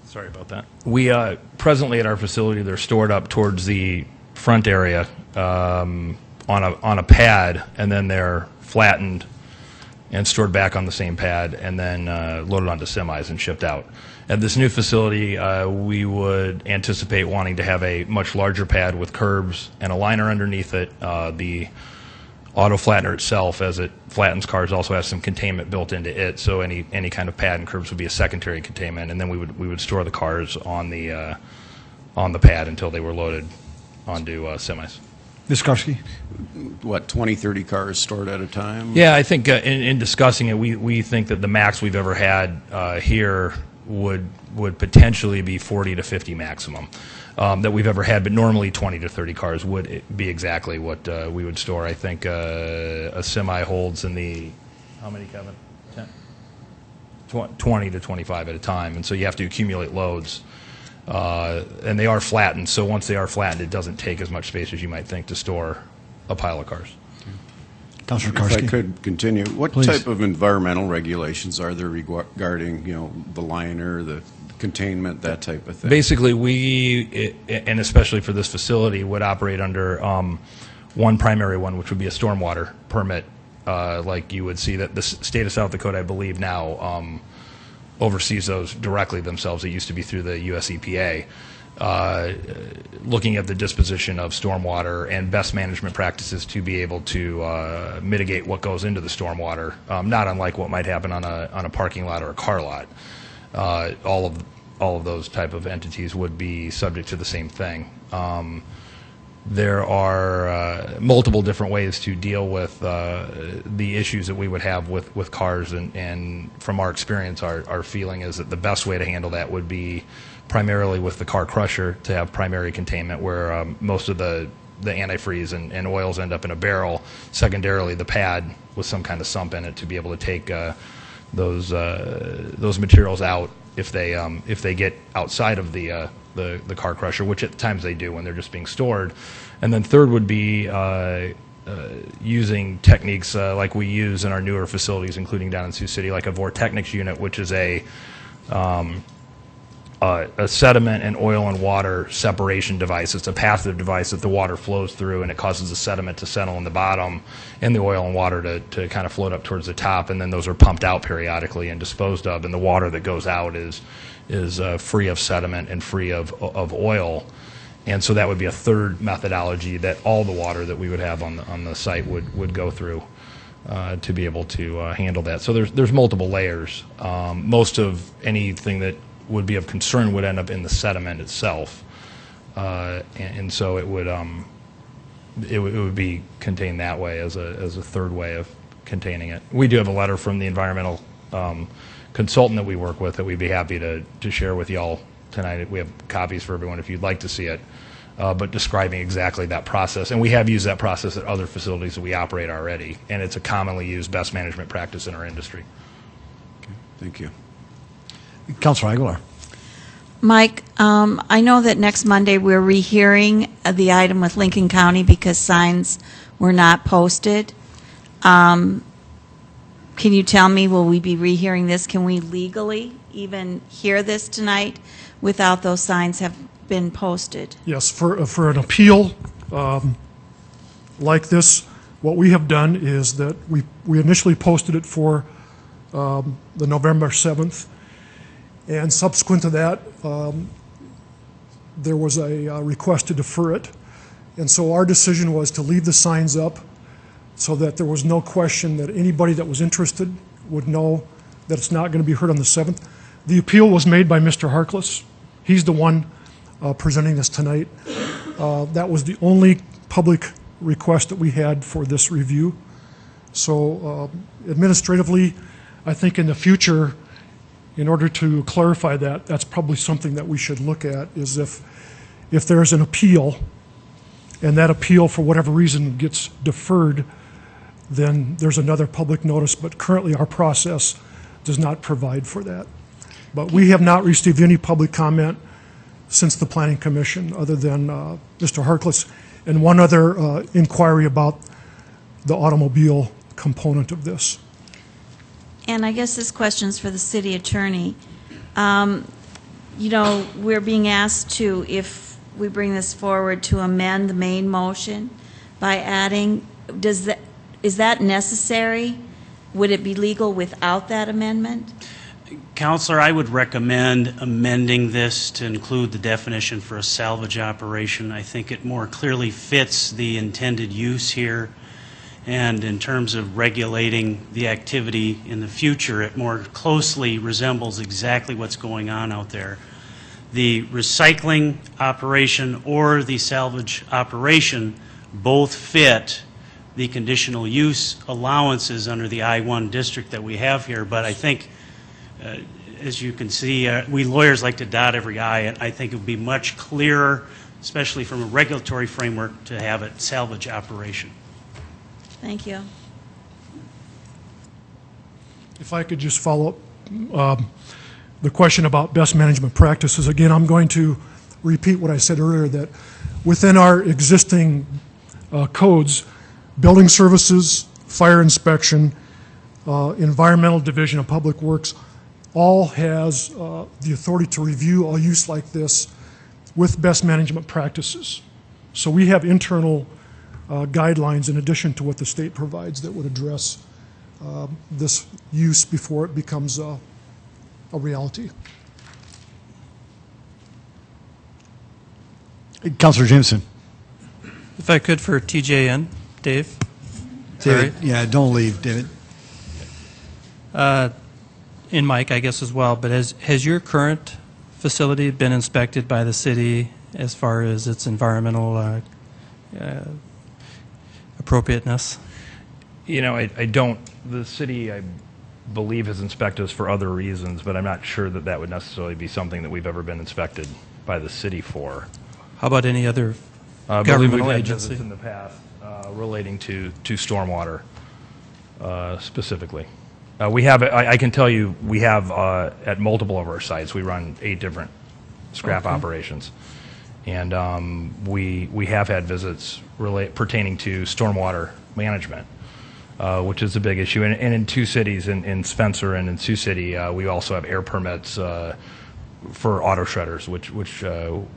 Sorry about that. We presently at our facility, they're stored up towards the front area on a pad, and then they're flattened and stored back on the same pad, and then loaded onto semis and shipped out. At this new facility, we would anticipate wanting to have a much larger pad with curbs and a liner underneath it. The auto flattener itself, as it flattens cars, also has some containment built into it, so any kind of pad and curbs would be a secondary containment, and then we would store the cars on the pad until they were loaded onto semis. Ms. Karski. What, 20, 30 cars stored at a time? Yeah, I think in discussing it, we think that the max we've ever had here would potentially be 40 to 50 maximum that we've ever had, but normally 20 to 30 cars would be exactly what we would store. I think a semi holds in the, how many, Kevin? 10? 20 to 25 at a time, and so you have to accumulate loads. And they are flattened, so once they are flattened, it doesn't take as much space as you might think to store a pile of cars. Councilor Karski. If I could continue, what Please. type of environmental regulations are there regarding, the liner, the containment, that type of thing? Basically, we, and especially for this facility, would operate under one primary one, which would be a stormwater permit, like you would see that the state of South Dakota, I believe now, oversees those directly themselves. It used to be through the US EPA. Looking at the disposition of stormwater and best management practices to be able to mitigate what goes into the stormwater, not unlike what might happen on a parking lot or a car lot. All of those type of entities would be subject to the same thing. There are multiple different ways to deal with the issues that we would have with cars, and from our experience, our feeling is that the best way to handle that would be primarily with the car crusher, to have primary containment where most of the antifreeze and oils end up in a barrel. Secondarily, the pad with some kind of sump in it to be able to take those materials out if they get outside of the car crusher, which at times they do when they're just being stored. And then third would be using techniques like we use in our newer facilities, including down in Sioux City, like a vortechnics unit, which is a sediment and oil and water separation device. It's a passive device that the water flows through, and it causes the sediment to settle in the bottom and the oil and water to kind of float up towards the top, and then those are pumped out periodically and disposed of, and the water that goes out is free of sediment and free of oil. And so that would be a third methodology that all the water that we would have on the site would go through to be able to handle that. So there's multiple layers. Most of anything that would be of concern would end up in the sediment itself, and so it would be contained that way as a third way of containing it. We do have a letter from the environmental consultant that we work with that we'd be happy to share with y'all tonight. We have copies for everyone if you'd like to see it, but describing exactly that process. And we have used that process at other facilities that we operate already, and it's a commonly used best management practice in our industry. Okay, thank you. Councilor Aguilar. Mike, I know that next Monday we're rehearing the item with Lincoln County because signs were not posted. Can you tell me, will we be rehearing this? Can we legally even hear this tonight without those signs have been posted? Yes, for an appeal like this, what we have done is that we initially posted it for the November 7th, and subsequent to that, there was a request to defer it. And so our decision was to leave the signs up so that there was no question that anybody that was interested would know that it's not going to be heard on the 7th. The appeal was made by Mr. Harkless. He's the one presenting this tonight. That was the only public request that we had for this review. So administratively, I think in the future, in order to clarify that, that's probably something that we should look at, is if there's an appeal and that appeal for whatever reason gets deferred, then there's another public notice, but currently our process does not provide for that. But we have not received any public comment since the Planning Commission, other than Mr. Harkless and one other inquiry about the automobile component of this. And I guess this question's for the city attorney. You know, we're being asked to, if we bring this forward, to amend the main motion by adding, is that necessary? Would it be legal without that amendment? Counselor, I would recommend amending this to include the definition for a salvage operation. I think it more clearly fits the intended use here. And in terms of regulating the activity in the future, it more closely resembles exactly what's going on out there. The recycling operation or the salvage operation both fit the conditional use allowances under the I-1 district that we have here, but I think, as you can see, we lawyers like to dot every I, and I think it would be much clearer, especially from a regulatory framework, to have it salvage operation. Thank you. If I could just follow up the question about best management practices. Again, I'm going to repeat what I said earlier, that within our existing codes, building services, fire inspection, environmental division of public works, all has the authority to review a use like this with best management practices. So we have internal guidelines in addition to what the state provides that would address this use before it becomes a reality. Councilor Jameson. If I could, for TJN, Dave. David, yeah, don't leave, David. And Mike, I guess, as well, but has your current facility been inspected by the city as far as its environmental appropriateness? You know, I don't, the city, I believe, has inspected us for other reasons, but I'm not sure that that would necessarily be something that we've ever been inspected by the city for. How about any other I believe governmental we've had agency? visits in the past relating to stormwater specifically. We have, I can tell you, we have at multiple of our sites, we run 8 different scrap operations. And we have had visits pertaining to stormwater management, which is a big issue. And in 2 cities, in Spencer and in Sioux City, we also have air permits for auto shredders, which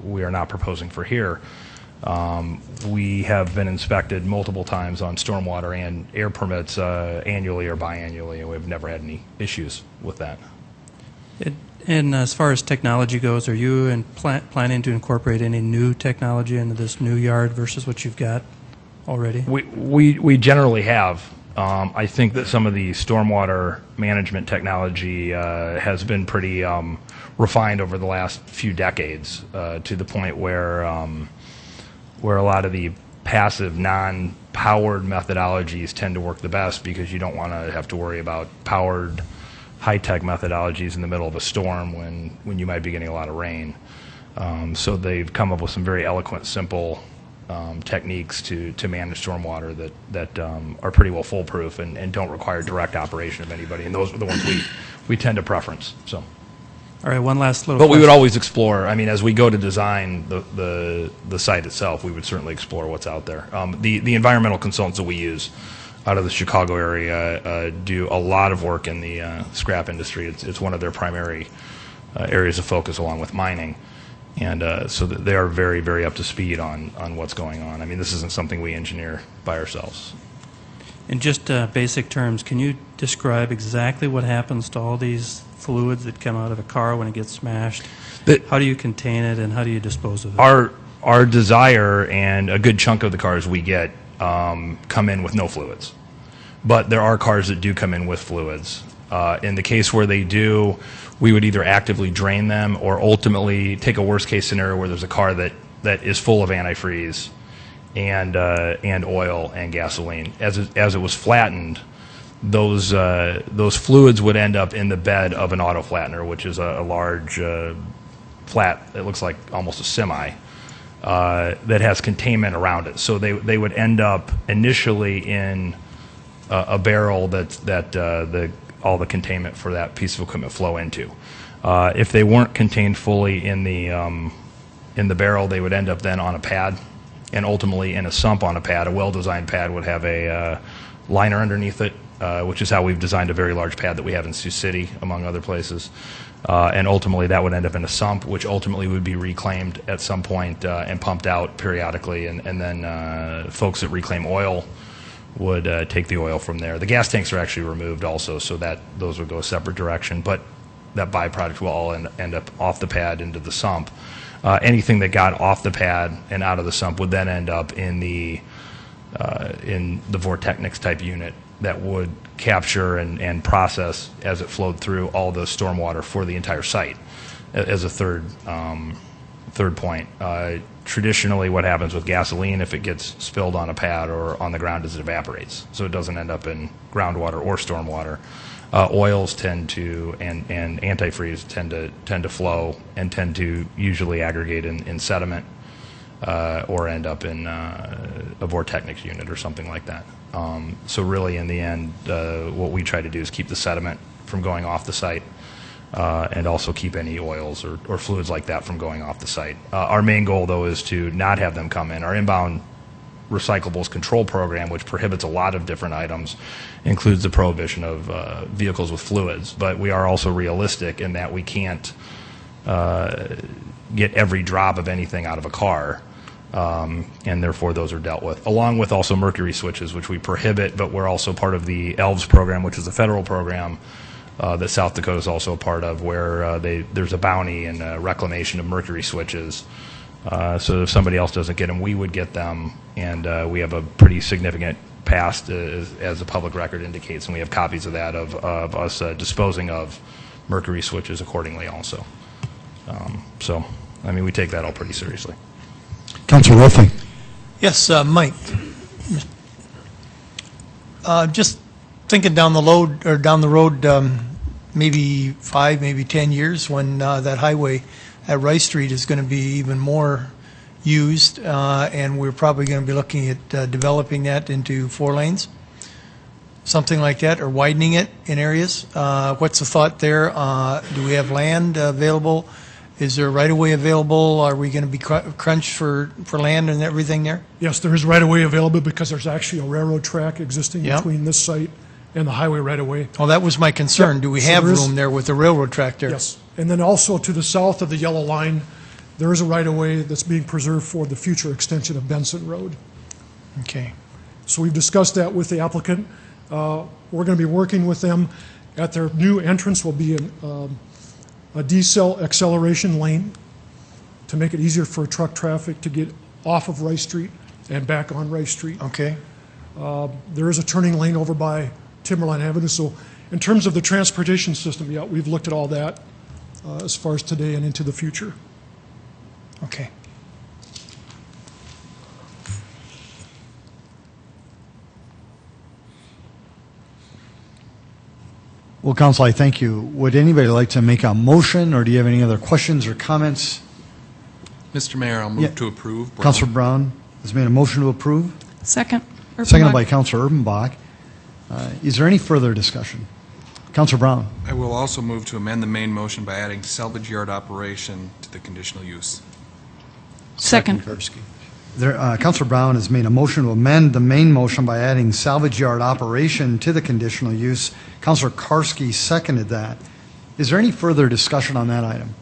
we are not proposing for here. We have been inspected multiple times on stormwater and air permits annually or biannually, and we've never had any issues with that. And as far as technology goes, are you planning to incorporate any new technology into this new yard versus what you've got already? We generally have. I think that some of the stormwater management technology has been pretty refined over the last few decades to the point where a lot of the passive, non-powered methodologies tend to work the best because you don't want to have to worry about powered, high-tech methodologies in the middle of a storm when you might be getting a lot of rain. So they've come up with some very eloquent, simple techniques to manage stormwater that are pretty well foolproof and don't require direct operation of anybody. And those are the ones we tend to preference. So. All right, one last little But we question. would always explore, I mean, as we go to design the site itself, we would certainly explore what's out there. The environmental consultants that we use out of the Chicago area do a lot of work in the scrap industry. It's one of their primary areas of focus along with mining. And so they are very, very up to speed on what's going on. I mean, this isn't something we engineer by ourselves. In just basic terms, can you describe exactly what happens to all these fluids that come out of a car when it gets smashed? How do you contain it, and how do you dispose of it? Our desire, and a good chunk of the cars we get come in with no fluids. But there are cars that do come in with fluids. In the case where they do, we would either actively drain them or ultimately take a worst case scenario where there's a car that is full of antifreeze and oil and gasoline. As it was flattened, those fluids would end up in the bed of an auto flattener, which is a large flat. It looks like almost a semi that has containment around it. So they would end up initially in a barrel that all the containment for that piece of equipment flow into. If they weren't contained fully in the barrel, they would end up then on a pad, and ultimately in a sump on a pad. A well-designed pad would have a liner underneath it, which is how we've designed a very large pad that we have in Sioux City, among other places. And ultimately that would end up in a sump, which ultimately would be reclaimed at some point and pumped out periodically, and then folks that reclaim oil would take the oil from there. The gas tanks are actually removed also, so that those would go a separate direction, but that byproduct will all end up off the pad into the sump. Anything that got off the pad and out of the sump would then end up in the Vortechnics type unit that would capture and process as it flowed through all the stormwater for the entire site. As a third point, traditionally what happens with gasoline, if it gets spilled on a pad or on the ground, is it evaporates, so it doesn't end up in groundwater or stormwater. Oils tend to and antifreeze tend to flow and tend to usually aggregate in sediment or end up in a Vortechnics unit or something like that. So really, in the end, what we try to do is keep the sediment from going off the site and also keep any oils or fluids like that from going off the site. Our main goal, though, is to not have them come in. Our inbound recyclables control program, which prohibits a lot of different items, includes the prohibition of vehicles with fluids. But we are also realistic in that we can't get every drop of anything out of a car. And therefore those are dealt with, along with also mercury switches, which we prohibit, but we're also part of the ELVS program, which is a federal program that South Dakota is also a part of, where there's a bounty and reclamation of mercury switches. So if somebody else doesn't get them, we would get them, and we have a pretty significant past, as the public record indicates, and we have copies of that of us disposing of mercury switches accordingly also. So, I mean, we take that all pretty seriously. Councilor Wolfing. Yes, Mike. Just thinking down the road, maybe 5, maybe 10 years, when that highway at Rice Street is going to be even more used, and we're probably going to be looking at developing that into 4 lanes, something like that, or widening it in areas. What's the thought there? Do we have land available? Is there right-of-way available? Are we going to be crunched for land and everything there? Yes, there is right-of-way available because there's actually a railroad track existing between this site and the highway right-of-way. Oh, that was my concern. Yep. Do we So have there is- room there with the railroad track there? Yes, And then also to the south of the yellow line, there is a right-of-way that's being preserved for the future extension of Benson Road. Okay. So we've discussed that with the applicant. We're going to be working with them. At their new entrance will be a decel acceleration lane to make it easier for truck traffic to get off of Rice Street and back on Rice Street. Okay. There is a turning lane over by Timberline Avenue. So in terms of the transportation system, yeah, we've looked at all that as far as today and into the future. Okay. Well, Council, I thank you. Would anybody like to make a motion, or do you have any other questions or comments? Mr. Mayor, I'll Yeah. move to approve. Brown. Councilor Brown has made a motion to approve, Second. seconded by Councilor Urbanbach. Is there any further discussion? Councilor Brown. I will also move to amend the main motion by adding salvage yard operation to the conditional use. Second. Councilor Brown has made a motion to amend the main motion by adding salvage yard operation to the conditional use. Councilor Karski seconded that. Is there any further discussion on that item?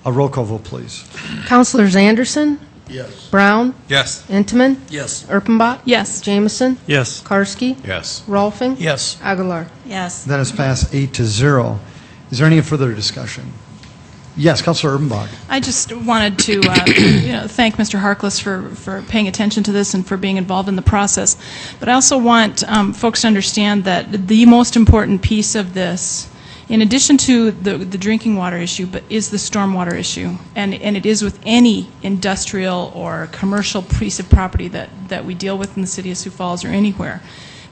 A roll call vote, please. Councilors Anderson? Yes. Brown? Yes. Intiman? Yes. Erpenbach? Yes. Jamison? Yes. Karski? Yes. Rolfing? Yes. Aguilar? Yes. That is passed 8-0. Is there any further discussion? Yes, Councilor Urbanbach. I just wanted to thank Mr. Harkless for paying attention to this and for being involved in the process. But I also want folks to understand that the most important piece of this, in addition to the drinking water issue, but is the stormwater issue. And it is with any industrial or commercial piece of property that we deal with in the city of Sioux Falls or anywhere.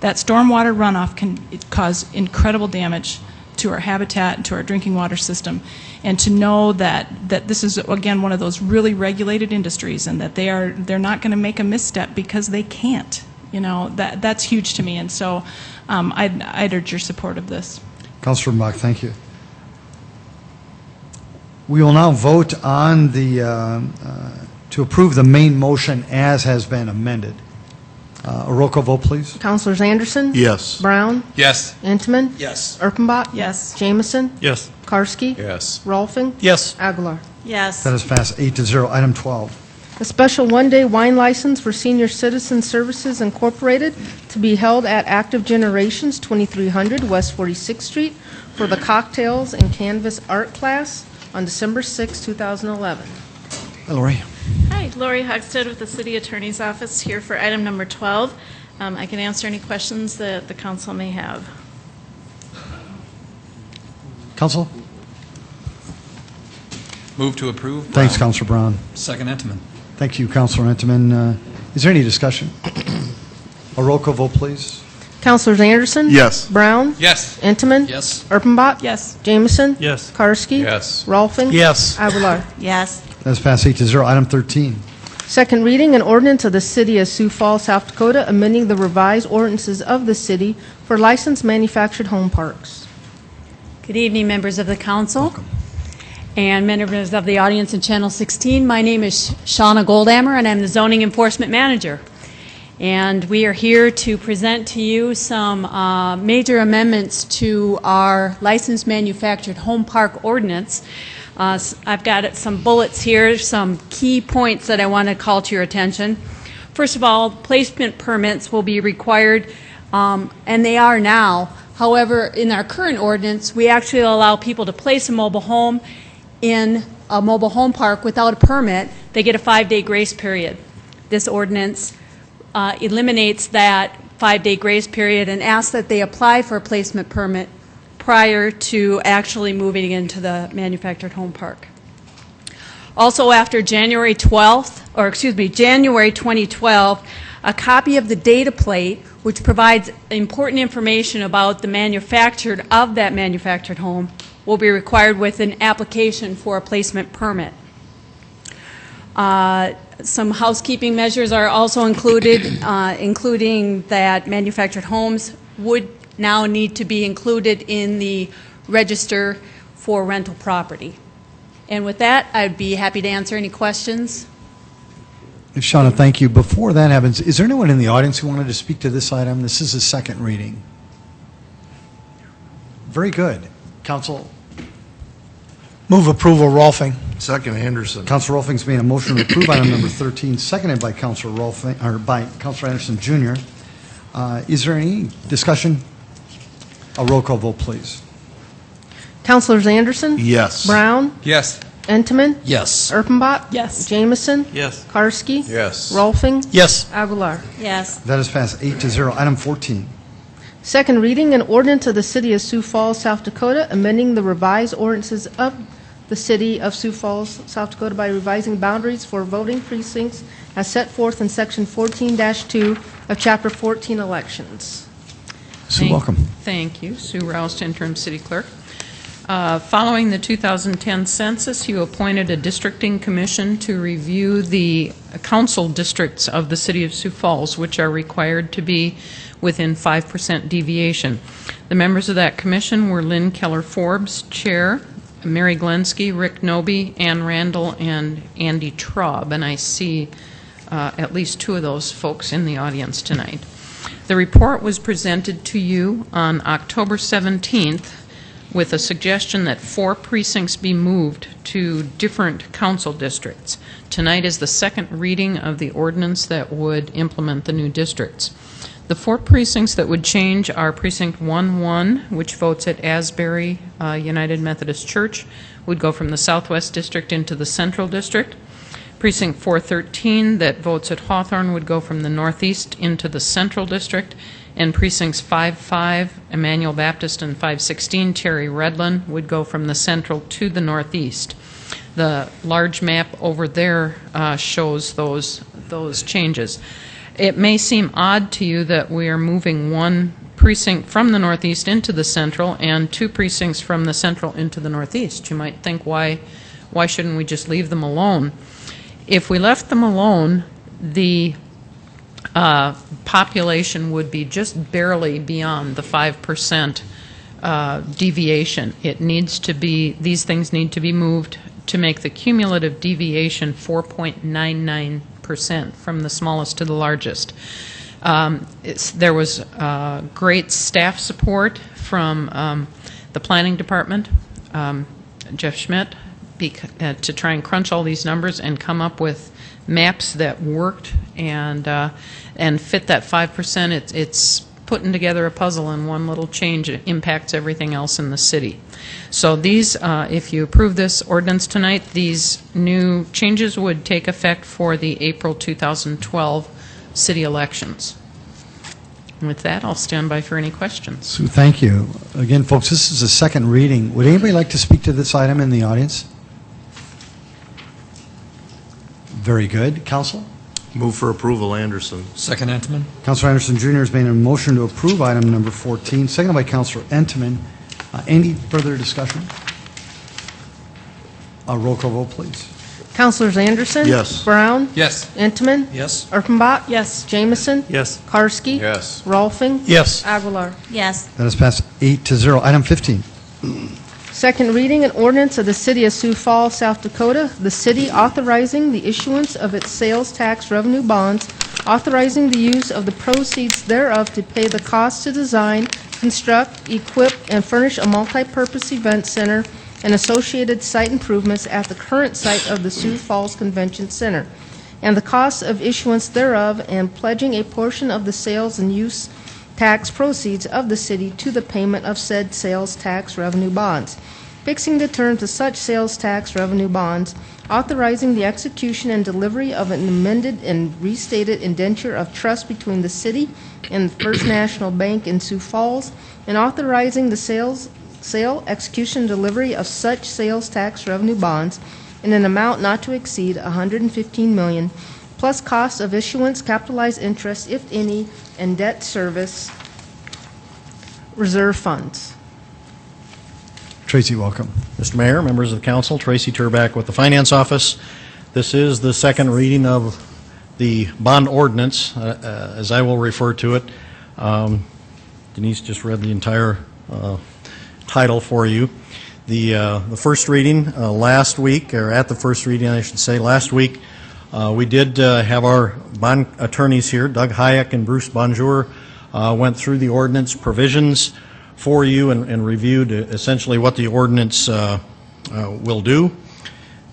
That stormwater runoff can cause incredible damage to our habitat and to our drinking water system. And to know that this is, again, one of those really regulated industries, and that they're not going to make a misstep because they can't. That's huge to me. And so I'd urge your support of this. Councilor Urbanbach, thank you. We will now vote on to approve the main motion as has been amended. A roll call vote, please. Councilors Anderson? Yes. Brown? Yes. Intiman? Yes. Erpenbach? Yes. Jamison? Yes. Karski? Yes. Rolfing? Yes. Aguilar? Yes. That is passed 8-0. Item 12. A special one-day wine license for Senior Citizen Services Incorporated to be held at Active Generations, 2300 West 46th Street, for the Cocktails and Canvas Art Class on December 6, 2011. Hi, Lori. Hi, Lori Hogstead with the City Attorney's Office here for item number 12. I can answer any questions that the council may have. Council? Move to approve. Thanks, Brown. Councilor Brown. Second, Intiman. Thank you, Councilor Intiman. Is there any discussion? A roll call vote, please. Councilors Anderson? Yes. Brown? Yes. Intiman? Yes. Erpenbach? Yes. Jamison? Yes. Karski? Yes. Rolfing? Yes. Aguilar? Yes. That is passed 8-0. Item 13. Second reading, an ordinance of the City of Sioux Falls, South Dakota, amending the revised ordinances of the city for licensed manufactured home parks. Good evening, members of the council and members of the audience in Channel 16. My name is Shauna Goldammer, and I'm the zoning enforcement manager. And we are here to present to you some major amendments to our licensed manufactured home park ordinance. I've got some bullets here, some key points that I want to call to your attention. First of all, placement permits will be required, and they are now. However, in our current ordinance, we actually allow people to place a mobile home in a mobile home park without a permit. They get a 5-day grace period. This ordinance eliminates that 5-day grace period and asks that they apply for a placement permit prior to actually moving into the manufactured home park. Also, after January 2012, a copy of the data plate, which provides important information about the manufacturer of that manufactured home, will be required with an application for a placement permit. Some housekeeping measures are also included, including that manufactured homes would now need to be included in the register for rental property. And with that, I'd be happy to answer any questions. Shauna, thank you. Before that happens, is there anyone in the audience who wanted to speak to this item? This is a second reading. Very good. Council, Move approval, Rolfing. Second, Anderson. Council Rolfing's made a motion to approve item number 13, seconded by Council Rolfing, or by Council Anderson Jr. Is there any discussion? A roll call vote, please. Councilors Anderson? Yes. Brown? Yes. Entman? Yes. Erpenbach? Yes. Jamison? Yes. Karski? Yes. Rolfing? Yes. Aguilar? Yes. That is passed 8-0. Item 14. Second reading, an ordinance of the City of Sioux Falls, South Dakota, amending the revised ordinances of the City of Sioux Falls, South Dakota by revising boundaries for voting precincts as set forth in Section 14-2 of Chapter 14 Elections. Sue, welcome. Thank you. Sue Roust, Interim City Clerk. Following the 2010 census, you appointed a districting commission to review the council districts of the City of Sioux Falls, which are required to be within 5% deviation. The members of that commission were Lynn Keller-Forbes, Chair, Mary Glensky, Rick Noby, Ann Randall, and Andy Traub, and I see at least two of those folks in the audience tonight. The report was presented to you on October 17th with a suggestion that 4 precincts be moved to different council districts. Tonight is the second reading of the ordinance that would implement the new districts. The 4 precincts that would change are Precinct 1-1, which votes at Asbury United Methodist Church, would go from the Southwest District into the Central District. Precinct 413, that votes at Hawthorne, would go from the Northeast into the Central District. And Precincts 5-5, Emmanuel Baptist, and 516, Terry Redland, would go from the Central to the Northeast. The large map over there shows those changes. It may seem odd to you that we are moving 1 precinct from the Northeast into the Central and 2 precincts from the Central into the Northeast. You might think, why shouldn't we just leave them alone? If we left them alone, the population would be just barely beyond the 5% deviation. These things need to be moved to make the cumulative deviation 4.99% from the smallest to the largest. There was great staff support from the planning department, Jeff Schmidt, to try and crunch all these numbers and come up with maps that worked and fit that 5%. It's putting together a puzzle, and one little change impacts everything else in the city. So these, if you approve this ordinance tonight, these new changes would take effect for the April 2012 city elections. And with that, I'll stand by for any questions. Sue, thank you. Again, folks, this is a second reading. Would anybody like to speak to this item in the audience? Very good. Council? Move for approval, Anderson. Second, Entman. Councilor Anderson Jr. has made a motion to approve item number 14, seconded by Councilor Entman. Any further discussion? A roll call vote, please. Councilors Anderson? Yes. Brown? Yes. Entman? Yes. Erpenbach? Yes. Jamison? Yes. Karski? Yes. Rolfing? Yes. Aguilar? Yes. That is passed 8-0. Item 15. Second reading, an ordinance of the City of Sioux Falls, South Dakota, the city authorizing the issuance of its sales tax revenue bonds, authorizing the use of the proceeds thereof to pay the cost to design, construct, equip, and furnish a multi-purpose event center and associated site improvements at the current site of the Sioux Falls Convention Center, and the cost of issuance thereof, and pledging a portion of the sales and use tax proceeds of the city to the payment of said sales tax revenue bonds, fixing the terms of such sales tax revenue bonds, authorizing the execution and delivery of an amended and restated indenture of trust between the city and First National Bank in Sioux Falls, and authorizing the sale, execution, and delivery of such sales tax revenue bonds in an amount not to exceed $115 million, plus cost of issuance, capitalized interest, if any, and debt service reserve funds. Tracy, welcome. Mr. Mayor, members of the council, Tracy Turback with the Finance Office. This is the second reading of the bond ordinance, as I will refer to it. Denise just read the entire title for you. The first reading last week, or at the first reading, I should say, last week, we did have our bond attorneys here, Doug Hayek and Bruce Bonjour, went through the ordinance provisions. for you and reviewed essentially what the ordinance will do.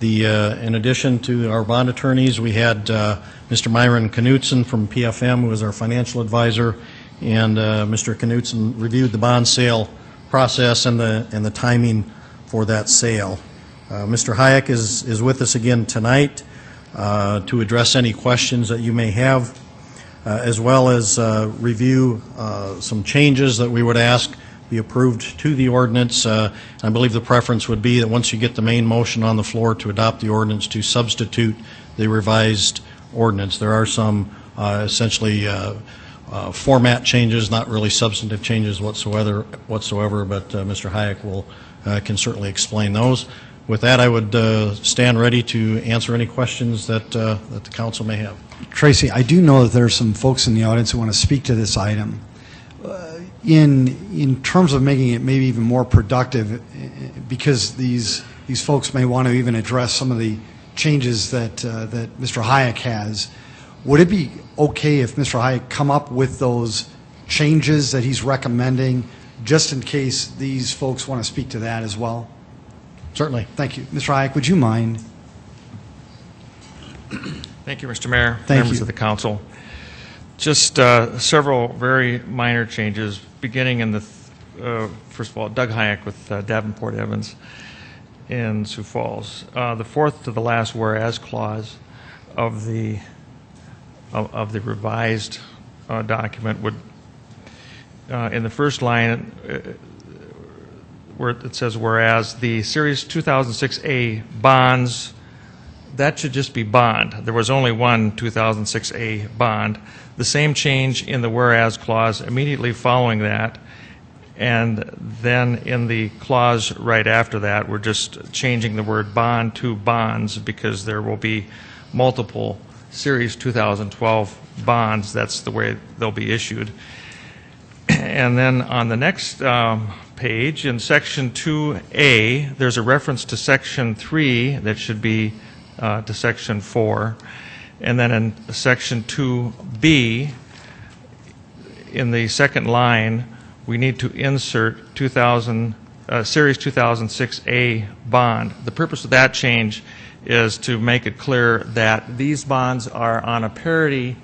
In addition to our bond attorneys, we had Mr. Myron Knutson from PFM, who was our financial advisor, and Mr. Knutson reviewed the bond sale process and the timing for that sale. Mr. Hayek is with us again tonight to address any questions that you may have, as well as review some changes that we would ask be approved to the ordinance. I believe the preference would be that once you get the main motion on the floor to adopt the ordinance, to substitute the revised ordinance. There are some essentially format changes, not really substantive changes whatsoever, but Mr. Hayek can certainly explain those. With that, I would stand ready to answer any questions that the council may have. Tracy, I do know that there are some folks in the audience who want to speak to this item. In terms of making it maybe even more productive, because these folks may want to even address some of the changes that Mr. Hayek has, would it be okay if Mr. Hayek come up with those changes that he's recommending, just in case these folks want to speak to that as well? Certainly. Thank you. Mr. Hayek, would you mind? Thank you, Mr. Mayor, Thank members you. of the council. Just several very minor changes, beginning in the, first of all, Doug Hayek with Davenport Evans in Sioux Falls. The fourth to the last whereas clause of the revised document would, in the first line, where it says whereas the Series 2006A bonds, that should just be bond. There was only one 2006A bond. The same change in the whereas clause immediately following that, and then in the clause right after that, we're just changing the word bond to bonds because there will be multiple Series 2012 bonds. That's the way they'll be issued. And then on the next page, in Section 2A, there's a reference to Section 3 that should be to Section 4. And then in Section 2B, in the second line, we need to insert Series 2006A bond. The purpose of that change is to make it clear that these bonds are on a parity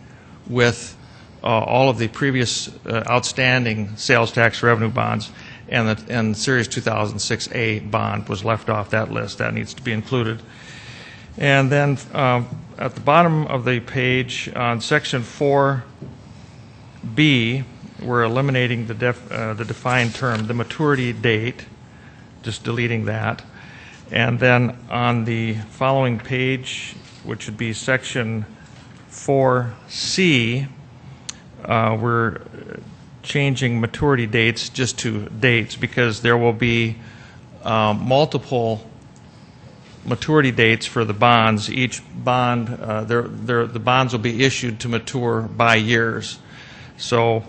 with all of the previous outstanding sales tax revenue bonds, and Series 2006A bond was left off that list. That needs to be included. And then at the bottom of the page on Section 4B, we're eliminating the defined term, the maturity date, just deleting that. And then on the following page, which would be Section 4C, we're changing maturity dates just to dates because there will be multiple maturity dates for the bonds. Each bond, the bonds will be issued to mature by years. So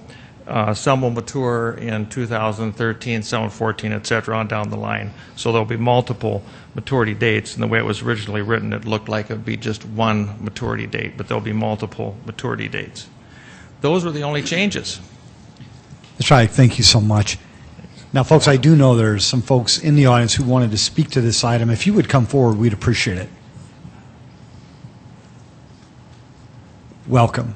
some will mature in 2013, some in 14, et cetera, on down the line. So there'll be multiple maturity dates. And the way it was originally written, it looked like it would be just one maturity date, but there'll be multiple maturity dates. Those were the only changes. Mr. Hayek, thank you so much. Now, folks, I do know there's some folks in the audience who wanted to speak to this item. If you would come forward, we'd appreciate it. Welcome.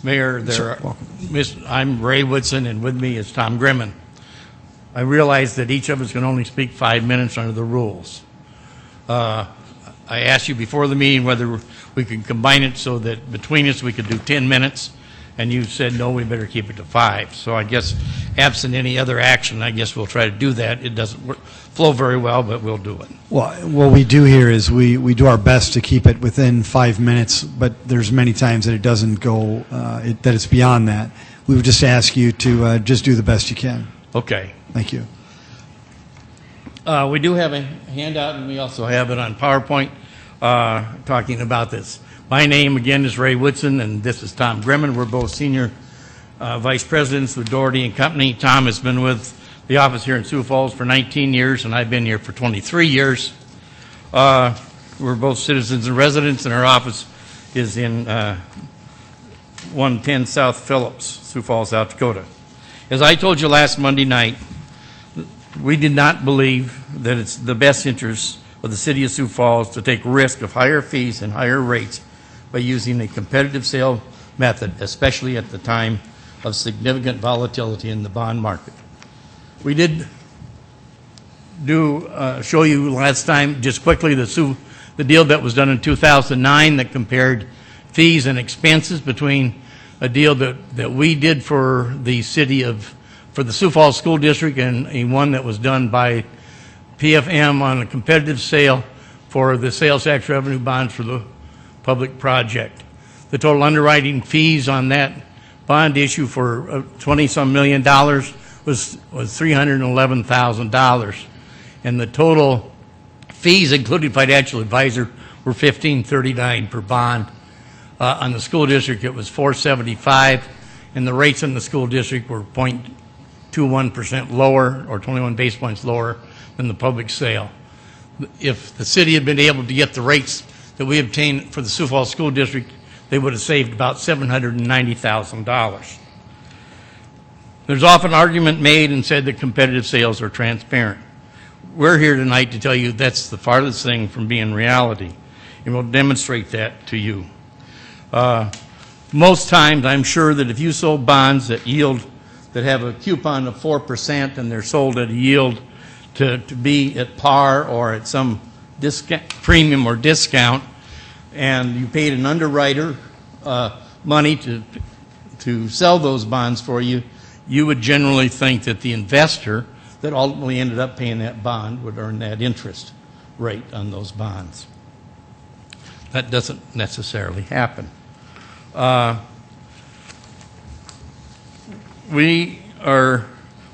Mayor, I'm Ray Woodson, and with me is Tom Grimman. I realize that each of us can only speak 5 minutes under the rules. I asked you before the meeting whether we could combine it so that between us we could do 10 minutes, and you said, no, we better keep it to 5. So I guess, absent any other action, I guess we'll try to do that. It doesn't flow very well, but we'll do it. Well, what we do here is we do our best to keep it within 5 minutes, but there's many times that it doesn't go, that it's beyond that. We would just ask you to just do the best you can. Okay. Thank you. We do have a handout, and we also have it on PowerPoint talking about this. My name, again, is Ray Woodson, and this is Tom Grimman. We're both senior vice presidents with Doherty and Company. Tom has been with the office here in Sioux Falls for 19 years, and I've been here for 23 years. We're both citizens and residents, and our office is in 110 South Phillips, Sioux Falls, South Dakota. As I told you last Monday night, we did not believe that it's the best interest of the city of Sioux Falls to take risk of higher fees and higher rates by using a competitive sale method, especially at the time of significant volatility in the bond market. We did show you last time, just quickly, the deal that was done in 2009 that compared fees and expenses between a deal that we did for the for the Sioux Falls School District and a one that was done by PFM on a competitive sale for the sales tax revenue bonds for the public project. The total underwriting fees on that bond issue for $20-some million was $311,000. And the total fees, including financial advisor, were $1,539 per bond. On the school district, it was $475, and the rates in the school district were 0.21% lower, or 21 basis points lower than the public sale. If the city had been able to get the rates that we obtained for the Sioux Falls School District, they would have saved about $790,000. There's often argument made and said that competitive sales are transparent. We're here tonight to tell you that's the farthest thing from being reality, and we'll demonstrate that to you. Most times, I'm sure that if you sold bonds that have a coupon of 4% and they're sold at a yield to be at par or at some premium or discount, and you paid an underwriter money to sell those bonds for you, you would generally think that the investor that ultimately ended up paying that bond would earn that interest rate on those bonds. That doesn't necessarily happen. We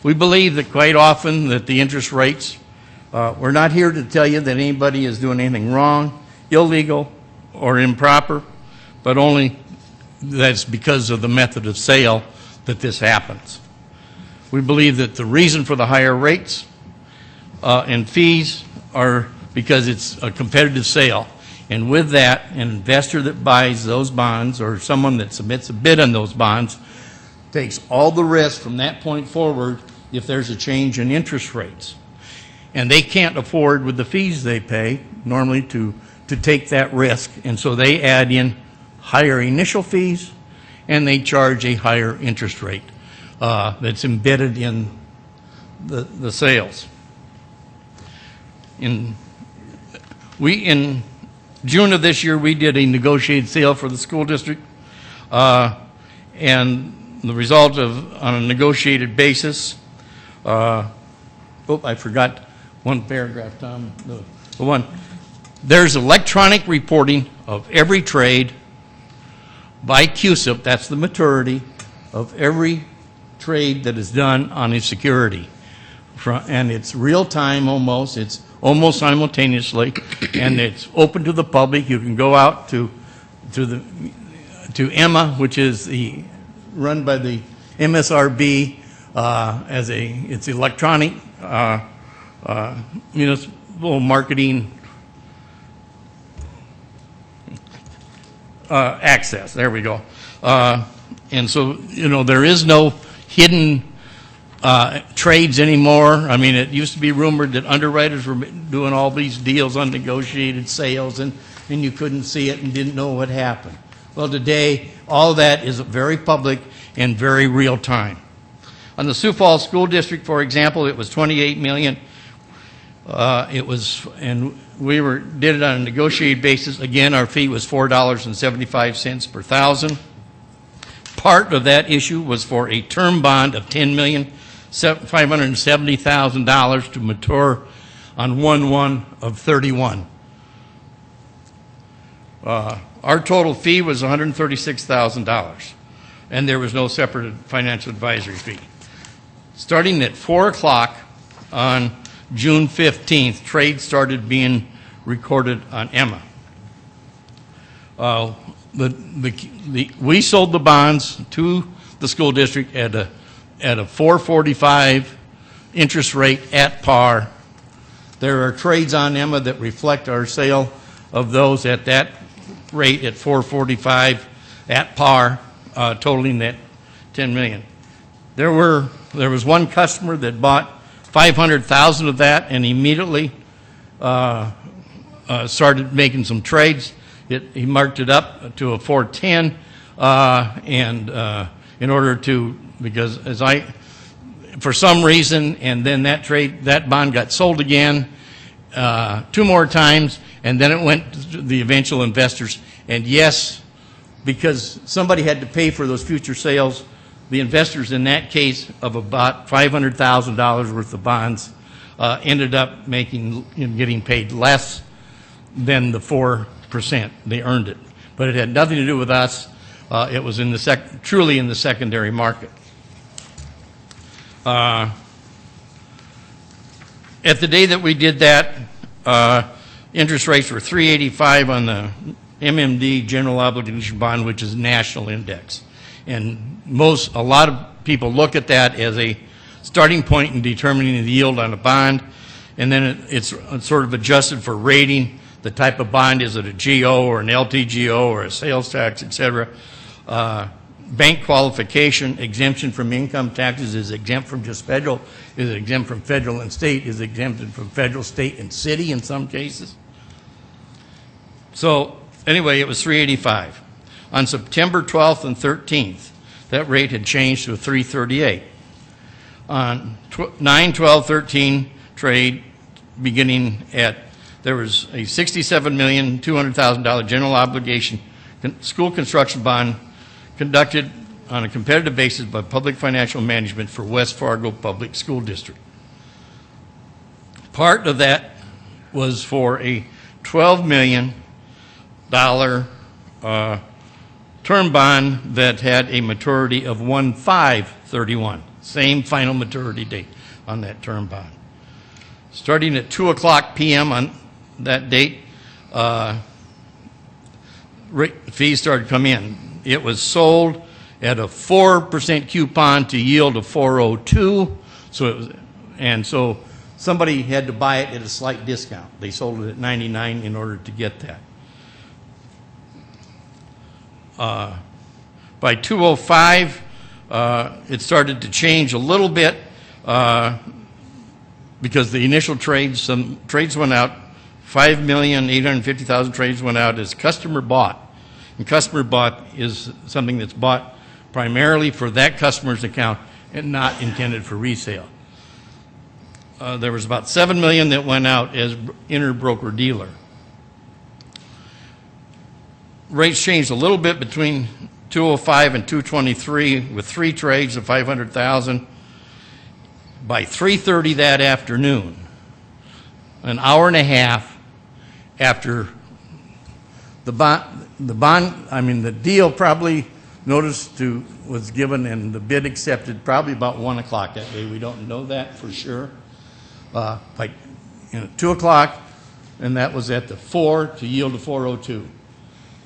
believe that quite often that the interest rates, we're not here to tell you that anybody is doing anything wrong, illegal, or improper, but only that's because of the method of sale that this happens. We believe that the reason for the higher rates and fees are because it's a competitive sale. And with that, an investor that buys those bonds or someone that submits a bid on those bonds takes all the risk from that point forward if there's a change in interest rates. And they can't afford, with the fees they pay, normally to take that risk. And so they add in higher initial fees and they charge a higher interest rate that's embedded in the sales. In June of this year, we did a negotiated sale for the school district, and the result on a negotiated basis, I forgot one paragraph, Tom, the one. There's electronic reporting of every trade by QSIP, that's the maturity, of every trade that is done on a security. And it's real time almost, it's almost simultaneously, and it's open to the public. You can go out to Emma, which is run by the MSRB it's electronic municipal marketing access. There we go. And so there is no hidden trades anymore. I mean, it used to be rumored that underwriters were doing all these deals on negotiated sales, and you couldn't see it and didn't know what happened. Well, today, all that is very public and very real time. On the Sioux Falls School District, for example, it was $28 million. We did it on a negotiated basis. Again, our fee was $4.75 per thousand. Part of that issue was for a term bond of $10,570,000 to mature on 1/1/31. Our total fee was $136,000, and there was no separate financial advisory fee. Starting at 4 o'clock on June 15th, trade started being recorded on Emma. We sold the bonds to the school district at a 4:45 interest rate at par. There are trades on Emma that reflect our sale of those at that rate at 445 at par, totaling that 10 million. There was one customer that bought 500,000 of that and immediately started making some trades. He marked it up to a 410, and in order to, because for some reason, and then that bond got sold again 2 more times, and then it went to the eventual investors. And yes, because somebody had to pay for those future sales, the investors in that case of about $500,000 worth of bonds ended up getting paid less than the 4%. They earned it. But it had nothing to do with us. It was truly in the secondary market. At the day that we did that, interest rates were 385 on the MMD general obligation bond, which is national index. And a lot of people look at that as a starting point in determining the yield on a bond, and then it's sort of adjusted for rating. The type of bond, is it a GO or an LTGO or a sales tax, et cetera. Bank qualification, exemption from income taxes, is exempt from just federal, is exempt from federal and state, is exempted from federal, state, and city in some cases. So anyway, it was 385. On September 12th and 13th, that rate had changed to 338. On 9/12/13 trade, beginning there was a $67,200,000 general obligation school construction bond conducted on a competitive basis by Public Financial Management for West Fargo Public School District. Part of that was for a $12 million term bond that had a maturity of 1/5/31, same final maturity date on that term bond. Starting at 2:00 p.m. on that date, fees started to come in. It was sold at a 4% coupon to yield of 402, so somebody had to buy it at a slight discount. They sold it at 99 in order to get that. By 2:05, it started to change a little bit because the initial trades, some trades went out, 5,850,000 trades went out as customer bought. And customer bought is something that's bought primarily for that customer's account and not intended for resale. There was about 7 million that went out as inter-broker-dealer. Rates changed a little bit between 2:05 and 2:23 with 3 trades of 500,000. By 3:30 that afternoon, an hour and a half after the deal probably was given and the bid accepted probably about 1 o'clock that day. We don't know that for sure. 2 o'clock, and that was at the 4 to yield to 402.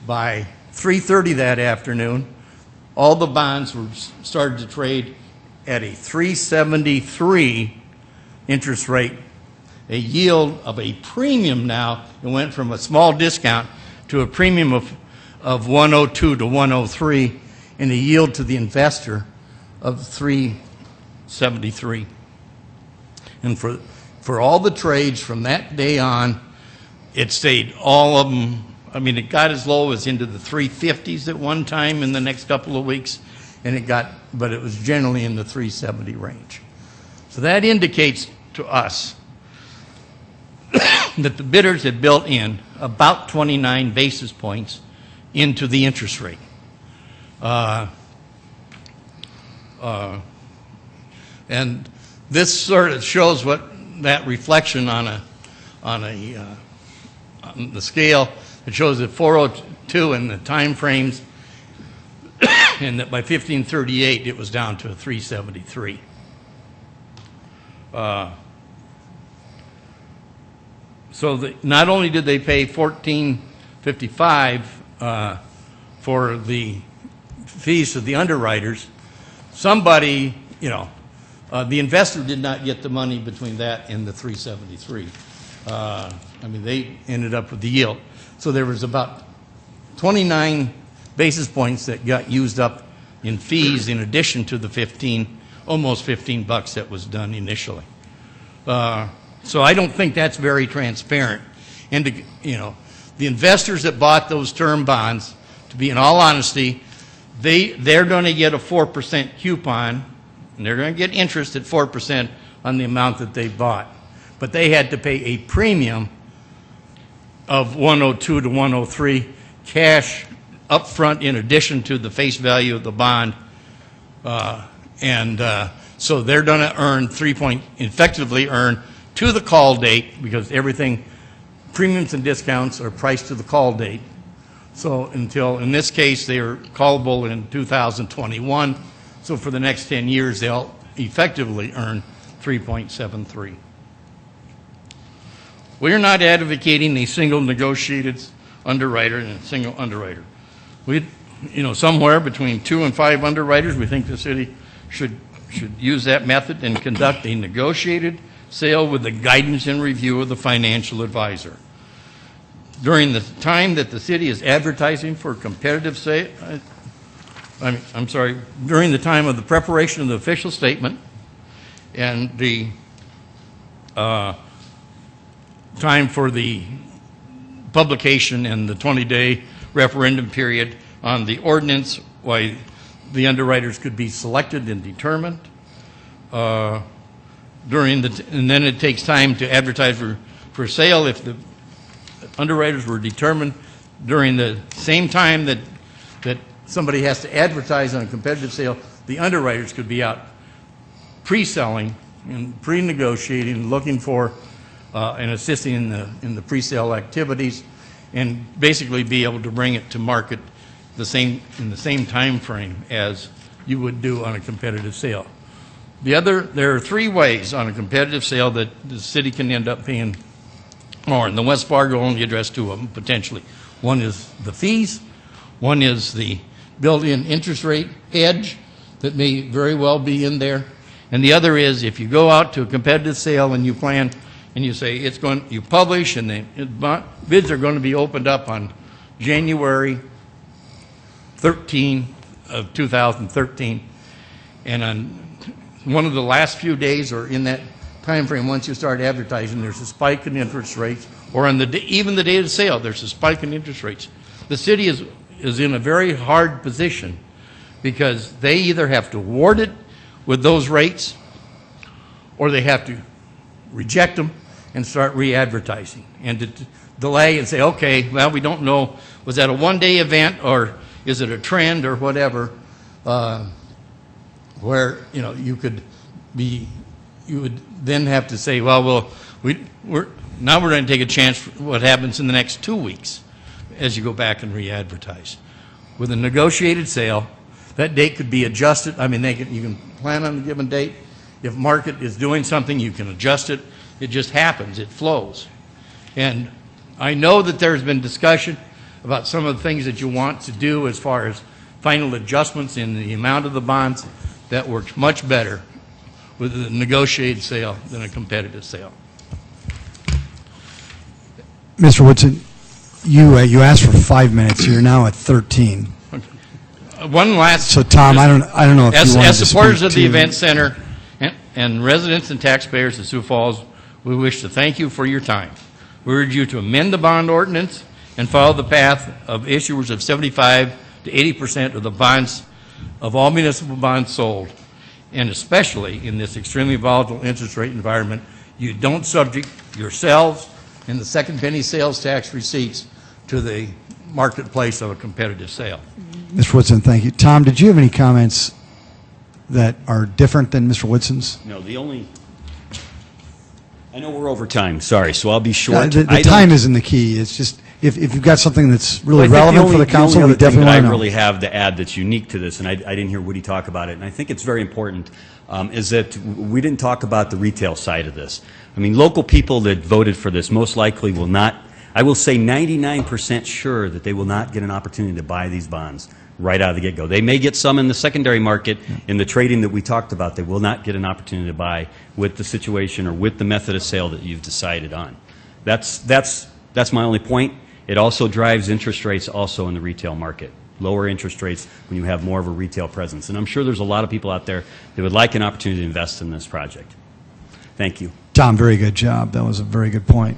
By 3:30 that afternoon, all the bonds were started to trade at a 373 interest rate, a yield of a premium now. It went from a small discount to a premium of 102 to 103, and a yield to the investor of 373. And for all the trades from that day on, it stayed, all of them, it got as low as into the 350s at one time in the next couple of weeks, but it was generally in the 370 range. So that indicates to us that the bidders had built in about 29 basis points into the interest rate. And this sort of shows what that reflection on the scale. It shows that 402 in the time frames, and that by 1538 it was down to a 373. So not only did they pay $14.55 for the fees to the underwriters, somebody, The investor did not get the money between that and the 373. I mean, they ended up with the yield. So there was about 29 basis points that got used up in fees in addition to the 15, almost $15 that was done initially. So I don't think that's very transparent. And, the investors that bought those term bonds, to be in all honesty, they're going to get a 4% coupon, and they're going to get interest at 4% on the amount that they bought. But they had to pay a premium of 102 to 103 cash up front in addition to the face value of the bond. So they're going to effectively earn to the call date, because everything, premiums and discounts are priced to the call date. So until, in this case, they are callable in 2021. So for the next 10 years, they'll effectively earn 3.73. We're not advocating a single negotiated underwriter and a single underwriter. Somewhere between 2 and 5 underwriters, we think the city should use that method and conduct a negotiated sale with the guidance and review of the financial advisor. During the time that the city is advertising for competitive sale, during the time of the preparation of the official statement and the time for the publication and the 20-day referendum period on the ordinance, why the underwriters could be selected and determined. And then it takes time to advertise for sale. If the underwriters were determined during the same time that somebody has to advertise on a competitive sale, the underwriters could be out pre-selling and pre-negotiating, looking for and assisting in the pre-sale activities, and basically be able to bring it to market in the same time frame as you would do on a competitive sale. There are 3 ways on a competitive sale that the city can end up paying more, and the West Fargo only addressed 2 of them potentially. One is the fees, one is the built-in interest rate hedge that may very well be in there, and the other is if you go out to a competitive sale and you plan and you say you publish, and the bids are going to be opened up on January 13 of 2013, and on one of the last few days or in that time frame, once you start advertising, there's a spike in interest rates, or on even the day of the sale, there's a spike in interest rates. The city is in a very hard position because they either have to award it with those rates, or they have to reject them and start re-advertising, and to delay and say, okay, well, we don't know, was that a one-day event or is it a trend or whatever, where you would then have to say, well, we're going to take a chance for what happens in the next 2 weeks as you go back and re-advertise. With a negotiated sale, that date could be adjusted. I mean, you can plan on a given date. If market is doing something, you can adjust it. It just happens. It flows. And I know that there's been discussion about some of the things that you want to do as far as final adjustments in the amount of the bonds. That works much better with a negotiated sale than a competitive sale. Mr. Woodson, you asked for 5 minutes. You're now at 13. One last. So, Tom, I don't know if you want to as supporters of the event center and residents and taxpayers of Sioux Falls, we wish to thank you for your time. We urge you to amend the bond ordinance and follow the path of issuers of 75 to 80% of the bonds of all municipal bonds sold, and especially in this extremely volatile interest rate environment, you don't subject yourselves and the second penny sales tax receipts to the marketplace of a competitive sale. Mr. Woodson, thank you. Tom, did you have any comments that are different than Mr. Woodson's? No, I know we're over time, sorry, so I'll be short. The time isn't the key. It's just, if you've got something that's really relevant for the council, we definitely want to know. I really have to add that's unique to this, and I didn't hear Woody talk about it, and I think it's very important, is that we didn't talk about the retail side of this. I mean, local people that voted for this most likely will not I will say 99% sure that they will not get an opportunity to buy these bonds right out of the get-go. They may get some in the secondary market in the trading that we talked about. They will not get an opportunity to buy with the situation or with the method of sale that you've decided on. That's my only point. It also drives interest rates also in the retail market. Lower interest rates when you have more of a retail presence. And I'm sure there's a lot of people out there that would like an opportunity to invest in this project. Thank you. Tom, very good job. That was a very good point.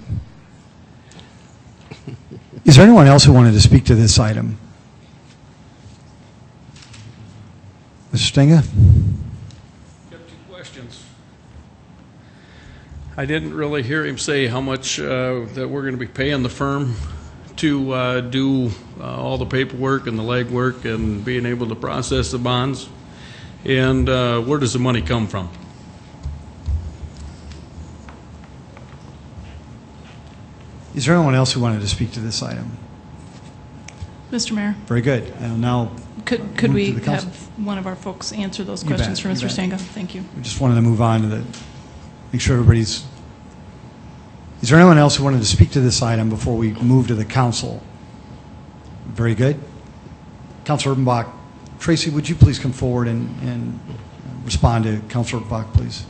Is there anyone else who wanted to speak to this item? Mr. Stenga? Got 2 questions. I didn't really hear him say how much that we're going to be paying the firm to do all the paperwork and the legwork and being able to process the bonds. And where does the money come from? Is there anyone else who wanted to speak to this item? Mr. Mayor, Very good. And now could move we to the council. have one of our folks answer those You bet, questions for you Mr. bet. Stenga? Thank you. We just wanted to move on to make sure everybody's... Is there anyone else who wanted to speak to this item before we move to the council? Very good. Councilor Urbanbach. Tracy, would you please come forward and respond to Councilor Urbanbach, please?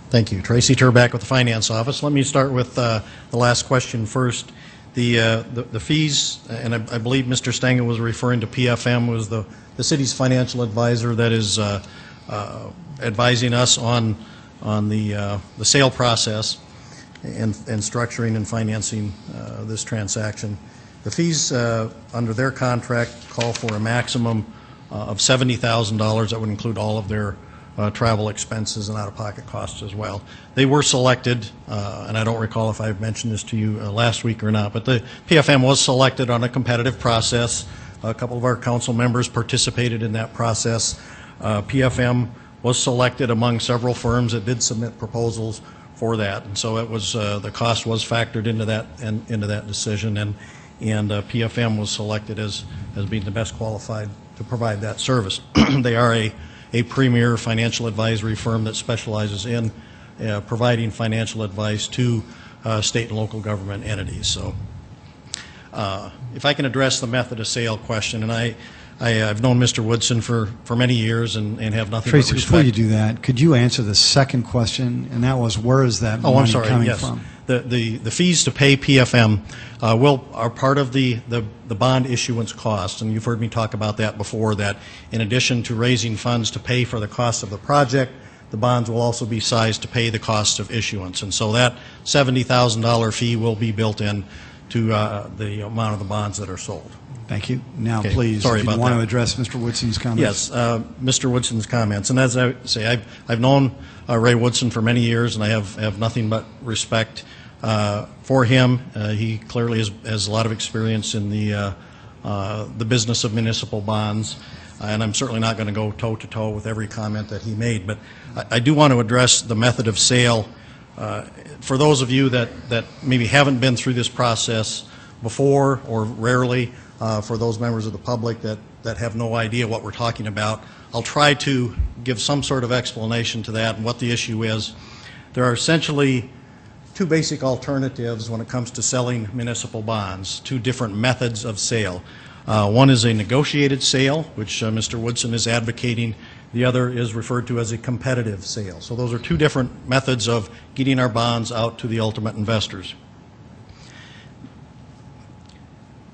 Thank you. Tracy Turback with the Finance Office. Let me start with the last question first. The fees, and I believe Mr. Stenga was referring to PFM, was the city's financial advisor that is advising us on the sale process and structuring and financing this transaction. The fees under their contract call for a maximum of $70,000. That would include all of their travel expenses and out-of-pocket costs as well. They were selected, and I don't recall if I mentioned this to you last week or not, but the PFM was selected on a competitive process. A couple of our council members participated in that process. PFM was selected among several firms that did submit proposals for that, and so it was the cost was factored into that decision, and PFM was selected as being the best qualified to provide that service. They are a premier financial advisory firm that specializes in providing financial advice to state and local government entities. So if I can address the method of sale question, and I've known Mr. Woodson for many years and have nothing Tracy, but respect. before you do that, could you answer the second question, and that was, where is that money coming from? The fees to pay PFM are part of the bond issuance cost, and you've heard me talk about that before, that in addition to raising funds to pay for the cost of the project, the bonds will also be sized to pay the cost of issuance. And so that $70,000 fee will be built in to the amount of the bonds that are sold. Thank you. Now, Okay. please, Sorry if you about want that. to address Mr. Woodson's comments. Yes, Mr. Woodson's comments. And as I say, I've known Ray Woodson for many years, and I have nothing but respect for him. He clearly has a lot of experience in the business of municipal bonds, and I'm certainly not going to go toe-to-toe with every comment that he made. But I do want to address the method of sale. For those of you that maybe haven't been through this process before, or rarely, for those members of the public that have no idea what we're talking about, I'll try to give some sort of explanation to that and what the issue is. There are essentially two basic alternatives when it comes to selling municipal bonds, two different methods of sale. One is a negotiated sale, which Mr. Woodson is advocating. The other is referred to as a competitive sale. So those are two different methods of getting our bonds out to the ultimate investors.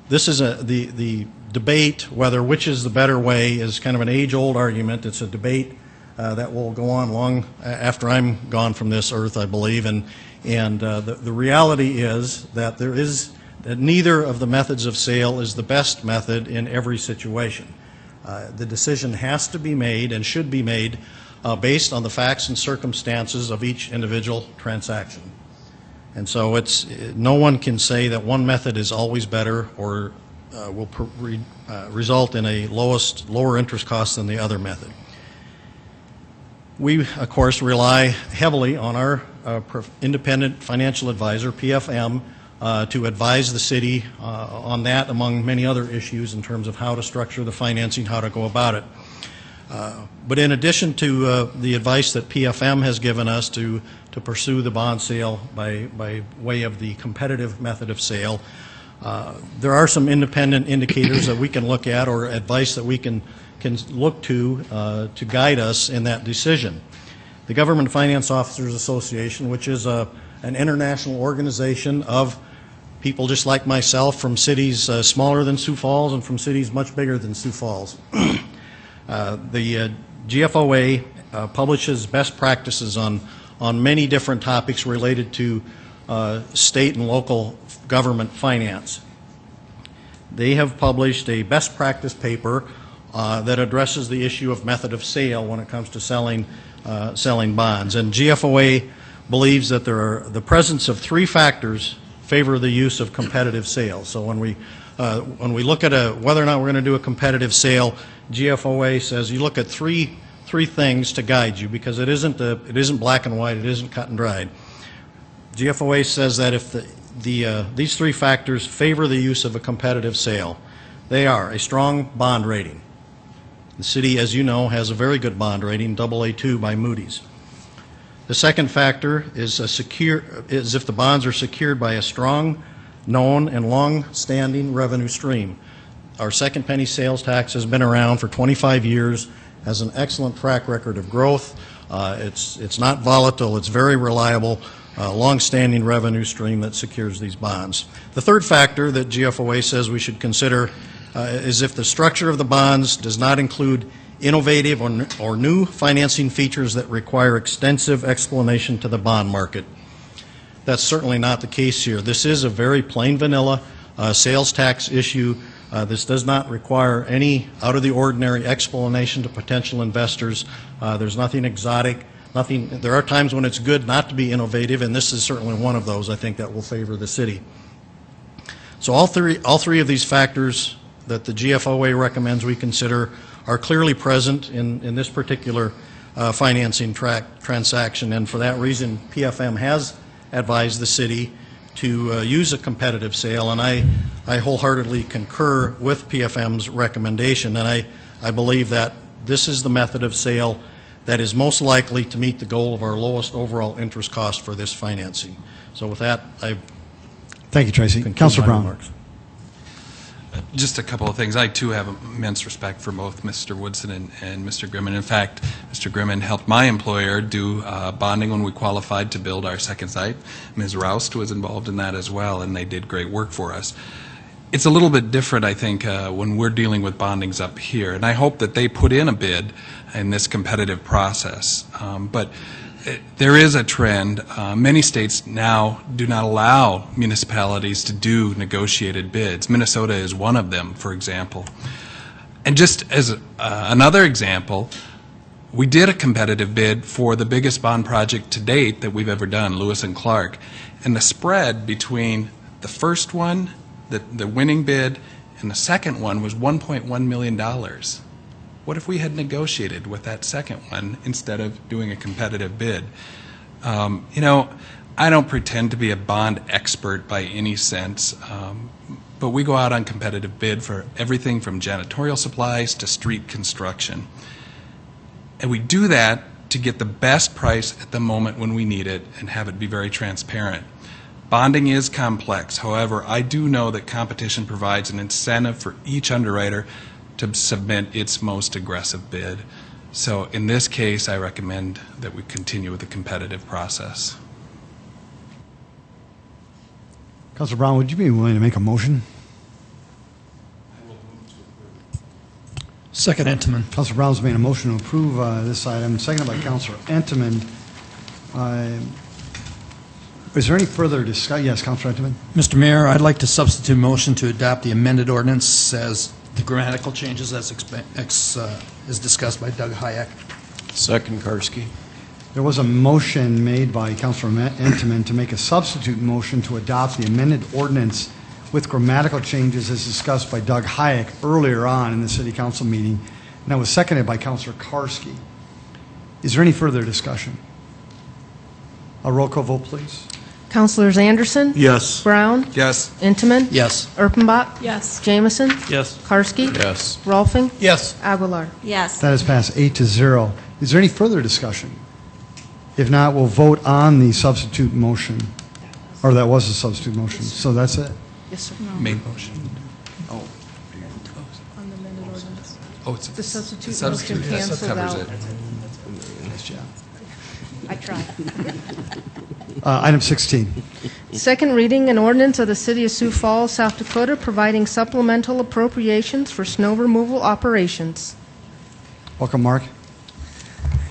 This is the debate whether which is the better way is kind of an age-old argument. It's a debate that will go on long after I'm gone from this earth, I believe. And the reality is that that neither of the methods of sale is the best method in every situation. The decision has to be made and should be made based on the facts and circumstances of each individual transaction. And so no one can say that one method is always better or will result in a lower interest cost than the other method. We, of course, rely heavily on our independent financial advisor, PFM, to advise the city on that, among many other issues in terms of how to structure the financing, how to go about it. But in addition to the advice that PFM has given us to pursue the bond sale by way of the competitive method of sale, there are some independent indicators that we can look at or advice that we can look to guide us in that decision. The Government Finance Officers Association, which is an international organization of people just like myself from cities smaller than Sioux Falls and from cities much bigger than Sioux Falls. The GFOA publishes best practices on many different topics related to state and local government finance. They have published a best practice paper that addresses the issue of method of sale when it comes to selling bonds. And GFOA believes that the presence of three factors favor the use of competitive sales. So when we look at whether or not we're going to do a competitive sale, GFOA says you look at three things to guide you, because it isn't black and white, it isn't cut and dried. GFOA says that if these three factors favor the use of a competitive sale, they are a strong bond rating. The city, as you know, has a very good bond rating, AA2 by Moody's. The second factor is if the bonds are secured by a strong, known, and long-standing revenue stream. Our second penny sales tax has been around for 25 years, has an excellent track record of growth. It's not volatile, it's very reliable, long-standing revenue stream that secures these bonds. The third factor that GFOA says we should consider is if the structure of the bonds does not include innovative or new financing features that require extensive explanation to the bond market. That's certainly not the case here. This is a very plain vanilla sales tax issue. This does not require any out-of-the-ordinary explanation to potential investors. There's nothing exotic. There are times when it's good not to be innovative, and this is certainly one of those, I think, that will favor the city. So all three of these factors that the GFOA recommends we consider are clearly present in this particular financing transaction, and for that reason PFM has advised the city to use a competitive sale, and I wholeheartedly concur with PFM's recommendation, and I believe that this is the method of sale that is most likely to meet the goal of our lowest overall interest cost for this financing. So with that, thank you, Tracy. Councilor Brown. Remarks. Just a couple of things. I, too, have immense respect for both Mr. Woodson and Mr. Grimman. In fact, Mr. Grimman helped my employer do bonding when we qualified to build our second site. Ms. Roust was involved in that as well, and they did great work for us. It's a little bit different, I think, when we're dealing with bondings up here, and I hope that they put in a bid in this competitive process. But there is a trend. Many states now do not allow municipalities to do negotiated bids. Minnesota is one of them, for example. And just as another example, we did a competitive bid for the biggest bond project to date that we've ever done, Lewis and Clark. And the spread between the first one, the winning bid, and the second one was $1.1 million. What if we had negotiated with that second one instead of doing a competitive bid? You know, I don't pretend to be a bond expert by any sense, but we go out on competitive bid for everything from janitorial supplies to street construction. And we do that to get the best price at the moment when we need it and have it be very transparent. Bonding is complex. However, I do know that competition provides an incentive for each underwriter to submit its most aggressive bid. So in this case, I recommend that we continue with the competitive process. Councilor Brown, would you be willing to make a motion? Second, Entenmann. Councilor Brown's made a motion to approve this item, seconded by Councilor Entenmann. Is there any further discussion? Yes, Councilor Entenmann. Mr. Mayor, I'd like to substitute motion to adopt the amended ordinance as the grammatical changes as is discussed by Doug Hayek. Second, Karski. There was a motion made by Councilor Entenmann to make a substitute motion to adopt the amended ordinance with grammatical changes as discussed by Doug Hayek earlier on in the City Council meeting, and that was seconded by Councilor Karski. Is there any further discussion? A roll call vote, please. Councilors Anderson? Yes. Brown? Yes. Intiman? Yes. Erpenbach? Yes. Jamison? Yes. Karski? Yes. Rolfing? Yes. Aguilar? Yes. That is passed 8-0. Is there any further discussion? If not, we'll vote on the substitute motion. Or that was a substitute motion, so that's it. Yes, sir. Main motion. Oh. On the amended ordinance. Oh, it's The substitute the substitute, motion yes, that canceled covers out. it. Nice job. I tried. Item 16. Second reading, an ordinance of the City of Sioux Falls, South Dakota, providing supplemental appropriations for snow removal operations. Welcome, Mark.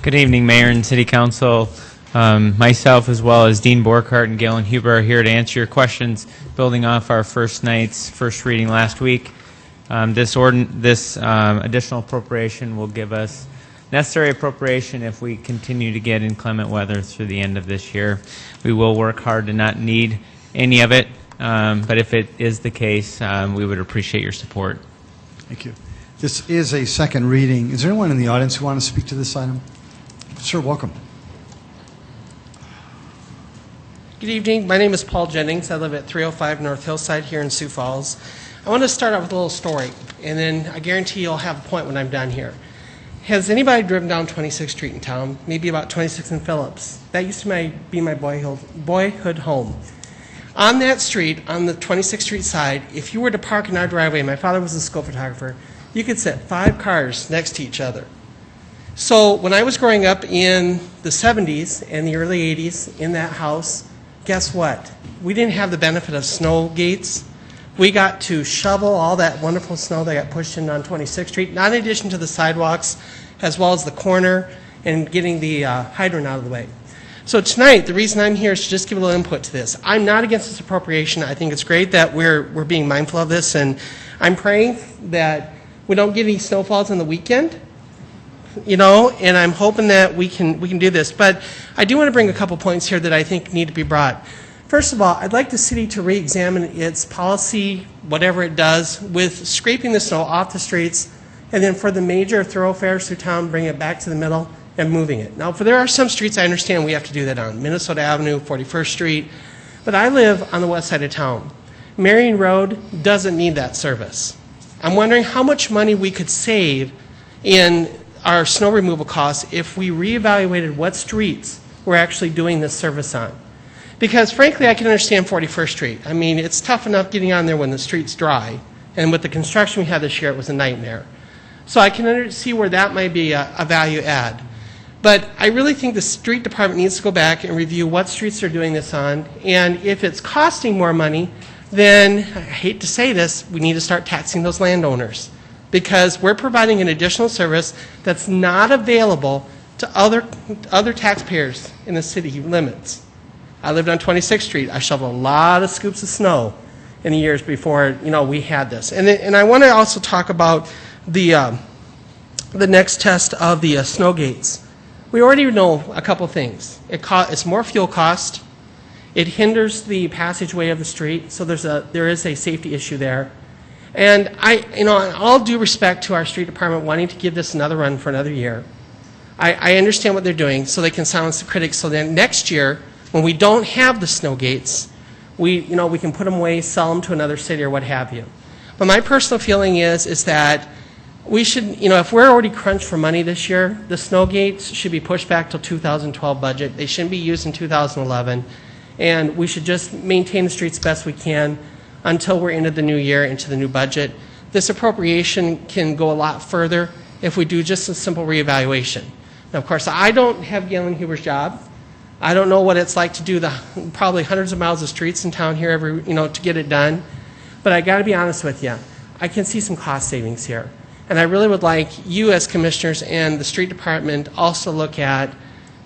Good evening, Mayor and City Council. Myself, as well as Dean Borkhardt and Galen Huber, are here to answer your questions, building off our first night's first reading last week. This additional appropriation will give us necessary appropriation if we continue to get inclement weather through the end of this year. We will work hard to not need any of it, but if it is the case, we would appreciate your support. Thank you. This is a second reading. Is there anyone in the audience who want to speak to this item? Sir, welcome. Good evening. My name is Paul Jennings. I live at 305 North Hillside here in Sioux Falls. I want to start out with a little story, and then I guarantee you'll have a point when I'm done here. Has anybody driven down 26th Street in town? Maybe about 26th and Phillips. That used to be my boyhood home. On that street, on the 26th Street side, if you were to park in our driveway, my father was a school photographer, you could set 5 cars next to each other. So when I was growing up in the 70s and the early 80s in that house, guess what? We didn't have the benefit of snow gates. We got to shovel all that wonderful snow that got pushed in on 26th Street, not in addition to the sidewalks, as well as the corner and getting the hydrant out of the way. So tonight, the reason I'm here is to just give a little input to this. I'm not against this appropriation. I think it's great that we're being mindful of this, and I'm praying that we don't get any snowfalls on the weekend, and I'm hoping that we can do this. But I do want to bring a couple points here that I think need to be brought. First of all, I'd like the city to re-examine its policy, whatever it does, with scraping the snow off the streets, and then for the major thoroughfares through town, bring it back to the middle and moving it. Now, there are some streets I understand we have to do that on, Minnesota Avenue, 41st Street, but I live on the west side of town. Marion Road doesn't need that service. I'm wondering how much money we could save in our snow removal costs if we reevaluated what streets we're actually doing this service on. Because frankly, I can understand 41st Street. I mean, it's tough enough getting on there when the street's dry, and with the construction we had this year, it was a nightmare. So I can see where that might be a value add. But I really think the street department needs to go back and review what streets they're doing this on, and if it's costing more money, then, I hate to say this, we need to start taxing those landowners, because we're providing an additional service that's not available to other taxpayers in the city limits. I lived on 26th Street. I shoveled a lot of scoops of snow in the years before we had this. And I want to also talk about the next test of the snow gates. We already know a couple things. It's more fuel cost. It hinders the passageway of the street, so there is a safety issue there. And in all due respect to our street department wanting to give this another run for another year, I understand what they're doing so they can silence the critics. So then next year, when we don't have the snow gates, we can put them away, sell them to another city or what have you. But my personal feeling is that we should, if we're already crunched for money this year, the snow gates should be pushed back till 2012 budget. They shouldn't be used in 2011. And we should just maintain the streets best we can until we're into the new year, into the new budget. This appropriation can go a lot further if we do just a simple reevaluation. Now, of course, I don't have Galen Huber's job. I don't know what it's like to do the probably hundreds of miles of streets in town here to get it done. But I got to be honest with you, I can see some cost savings here. And I really would like you as commissioners and the street department also look at,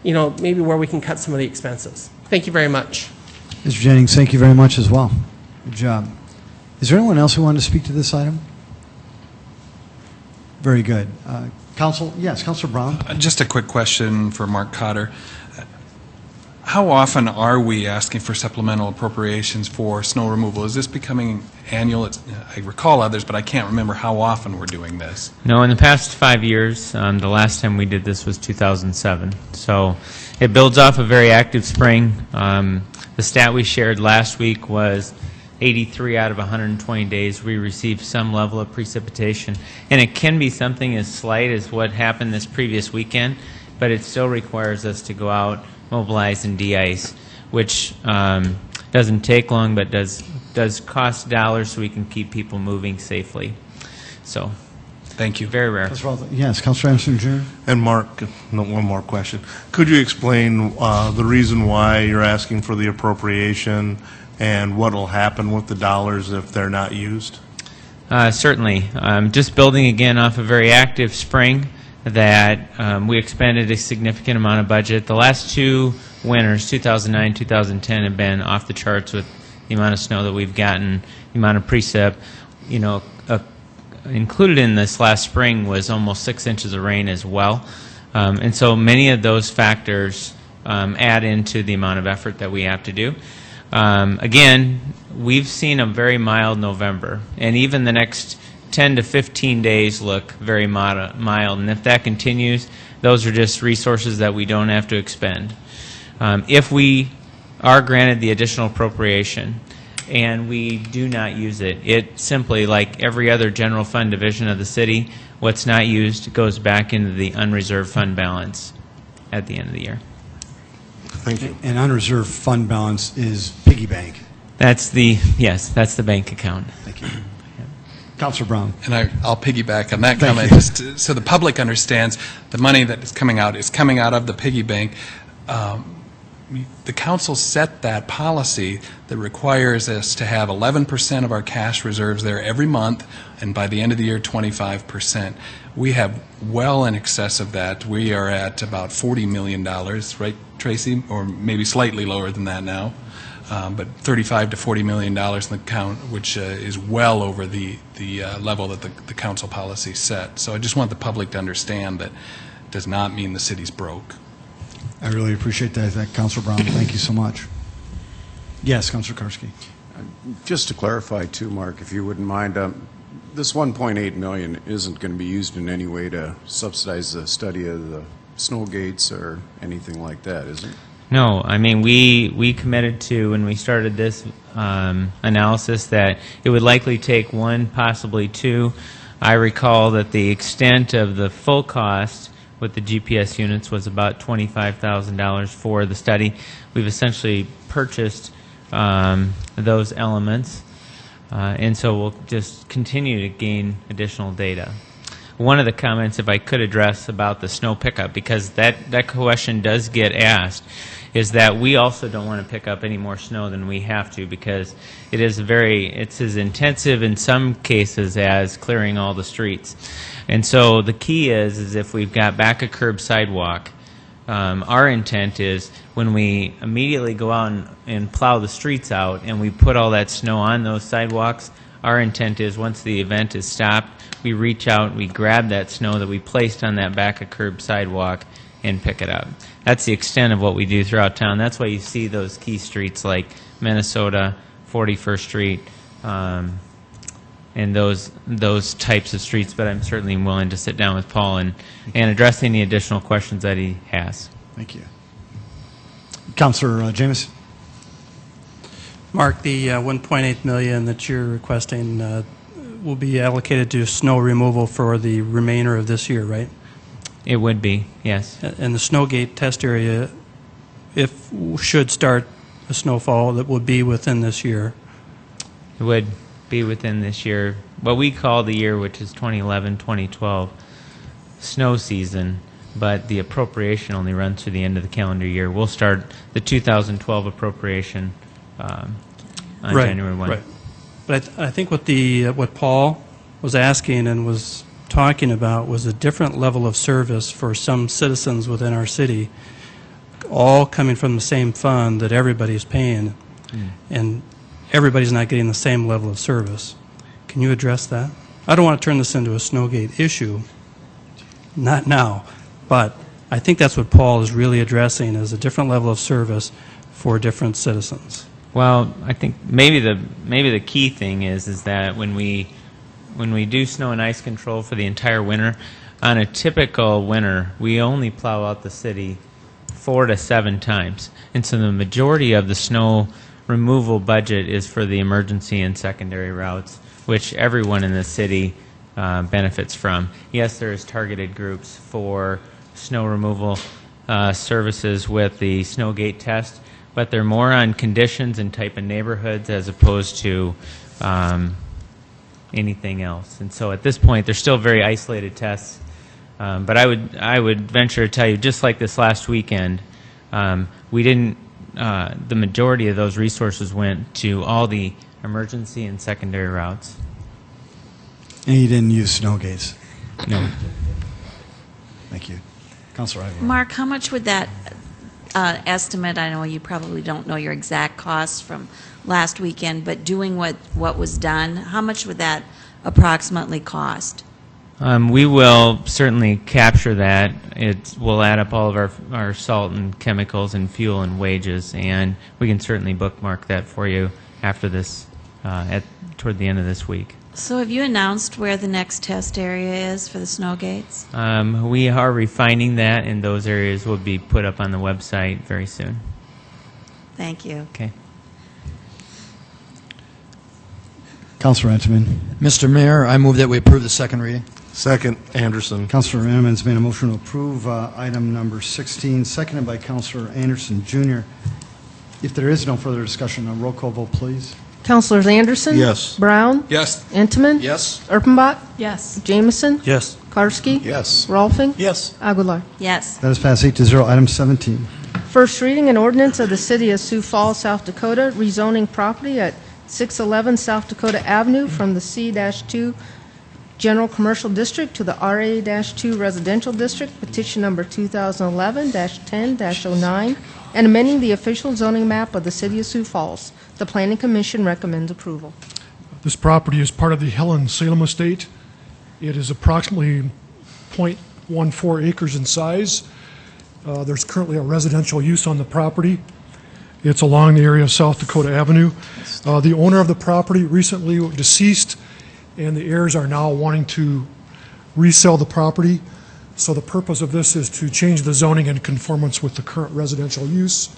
maybe where we can cut some of the expenses. Thank you very much. Mr. Jennings, thank you very much as well. Good job. Is there anyone else who wanted to speak to this item? Very good. Councilor Brown. Just a quick question for Mark Cotter. How often are we asking for supplemental appropriations for snow removal? Is this becoming annual? I recall others, but I can't remember how often we're doing this. No, in the past 5 years, the last time we did this was 2007. So it builds off a very active spring. The stat we shared last week was 83 out of 120 days we received some level of precipitation. And it can be something as slight as what happened this previous weekend, but it still requires us to go out, mobilize, and de-ice, which doesn't take long, but does cost dollars so we can keep people moving safely. So, thank you. Very rare. Yes, Councilor Anderson Jr. And Mark, one more question. Could you explain the reason why you're asking for the appropriation and what will happen with the dollars if they're not used? Certainly. Just building again off a very active spring that we expended a significant amount of budget. The last two winters, 2009, 2010, have been off the charts with the amount of snow that we've gotten, the amount of precip. You know, included in this last spring was almost 6 inches of rain as well. And so many of those factors add into the amount of effort that we have to do. Again, we've seen a very mild November, and even the next 10 to 15 days look very mild, and if that continues, those are just resources that we don't have to expend. If we are granted the additional appropriation and we do not use it, it simply, like every other general fund division of the city, what's not used goes back into the unreserved fund balance at the end of the year. Thank you. And unreserved fund balance is piggy bank. That's the bank account. Thank you. Councilor Brown. And I'll piggyback on that Thank comment, you. just so the public understands the money that is coming out of the piggy bank. The council set that policy that requires us to have 11% of our cash reserves there every month, and by the end of the year, 25%. We have well in excess of that. We are at about $40 million, right, Tracy? Or maybe slightly lower than that now. But $35 to $40 million in the account, which is well over the level that the council policy set. So I just want the public to understand that does not mean the city's broke. I really appreciate that, Councilor Brown. Thank you so much. Yes, Councilor Karski. Just to clarify too, Mark, if you wouldn't mind, this $1.8 million isn't going to be used in any way to subsidize the study of the snow gates or anything like that, is it? No, I mean, we committed to, when we started this analysis, that it would likely take one, possibly two. I recall that the extent of the full cost with the GPS units was about $25,000 for the study. We've essentially purchased those elements, and so we'll just continue to gain additional data. One of the comments, if I could address about the snow pickup, because that question does get asked, is that we also don't want to pick up any more snow than we have to, because it's as intensive in some cases as clearing all the streets. And so the key is if we've got back a curb sidewalk, our intent is when we immediately go out and plow the streets out and we put all that snow on those sidewalks, our intent is once the event is stopped, we reach out, we grab that snow that we placed on that back of curb sidewalk and pick it up. That's the extent of what we do throughout town. That's why you see those key streets like Minnesota, 41st Street, and those types of streets. But I'm certainly willing to sit down with Paul and address any additional questions that he has. Thank you. Councilor James. Mark, the $1.8 million that you're requesting will be allocated to snow removal for the remainder of this year, right? It would be, yes. And the Snowgate test area, should start a snowfall that would be within this year. It would be within this year. What we call the year, which is 2011, 2012, snow season, but the appropriation only runs through the end of the calendar year. We'll start the 2012 appropriation on January 1. Right. But I think what Paul was asking and was talking about was a different level of service for some citizens within our city, all coming from the same fund that everybody's paying, and everybody's not getting the same level of service. Can you address that? I don't want to turn this into a Snowgate issue, not now, but I think that's what Paul is really addressing, is a different level of service for different citizens. Well, I think maybe the key thing is that when we do snow and ice control for the entire winter, on a typical winter, we only plow out the city 4 to 7 times. And so the majority of the snow removal budget is for the emergency and secondary routes, which everyone in the city benefits from. Yes, there is targeted groups for snow removal services with the snow gate test, but they're more on conditions and type of neighborhoods as opposed to anything else. And so at this point, they're still very isolated tests. But I would venture to tell you, just like this last weekend, we didn't. The majority of those resources went to all the emergency and secondary routes. And you didn't use snow gates? No. Thank you. Councilor Ivor. Mark, how much would that estimate, I know you probably don't know your exact costs from last weekend, but doing what was done, how much would that approximately cost? We will certainly capture that. We'll add up all of our salt and chemicals and fuel and wages, and we can certainly bookmark that for you after this, toward the end of this week. So have you announced where the next test area is for the snow gates? We are refining that, and those areas will be put up on the website very soon. Thank you. Okay. Councilor Entman. Mr. Mayor, I move that we approve the second reading. Second, Anderson. Councilor Entman's made a motion to approve item number 16, seconded by Councilor Anderson Jr. If there is no further discussion, a roll call vote, please. Councilors Anderson? Yes. Brown? Yes. Entman? Yes. Erpenbach? Yes. Jameson? Yes. Karski? Yes. Rolfing? Yes. Aguilar? Yes. That is passed 8-0. Item 17. First reading, an ordinance of the City of Sioux Falls, South Dakota, rezoning property at 611 South Dakota Avenue from the C-2 General Commercial District to the RA-2 Residential District, petition number 2011-10-09, and amending the official zoning map of the City of Sioux Falls. The Planning Commission recommends approval. This property is part of the Helen Salem Estate. It is approximately 0.14 acres in size. There's currently a residential use on the property. It's along the area of South Dakota Avenue. The owner of the property recently deceased, and the heirs are now wanting to resell the property. So the purpose of this is to change the zoning in conformance with the current residential use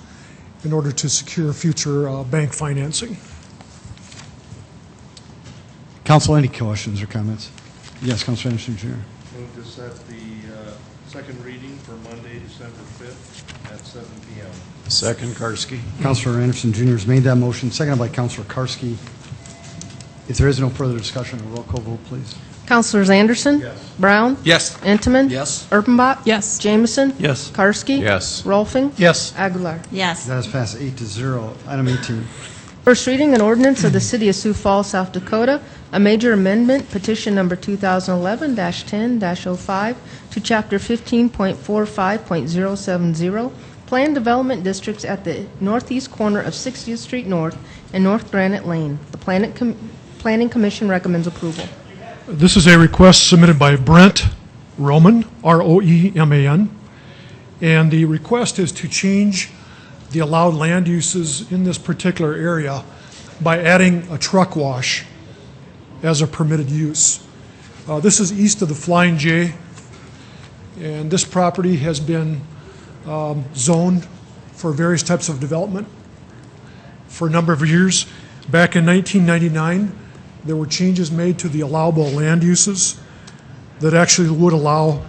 in order to secure future bank financing. Council, any questions or comments? Yes, Councilor Anderson Jr. Move to set the second reading for Monday, December 5th at 7 p.m. Second, Karski. Councilor Anderson Jr. has made that motion, seconded by Councilor Karski. If there is no further discussion, a roll call vote, please. Councilors Anderson? Yes. Brown? Yes. Entman? Yes. Erpenbach? Yes. Jameson? Yes. Karski? Yes. Rolfing? Yes. Aguilar? Yes. That is passed 8-0. Item 18. First reading, an ordinance of the City of Sioux Falls, South Dakota, a major amendment, petition number 2011-10-05 to Chapter 15.45.070, Planned Development Districts at the northeast corner of 60th Street North and North Granite Lane. The Planning Commission recommends approval. This is a request submitted by Brent Roman, R-O-E-M-A-N, and the request is to change the allowed land uses in this particular area by adding a truck wash as a permitted use. This is east of the Flying J, and this property has been zoned for various types of development for a number of years. Back in 1999, there were changes made to the allowable land uses that actually would allow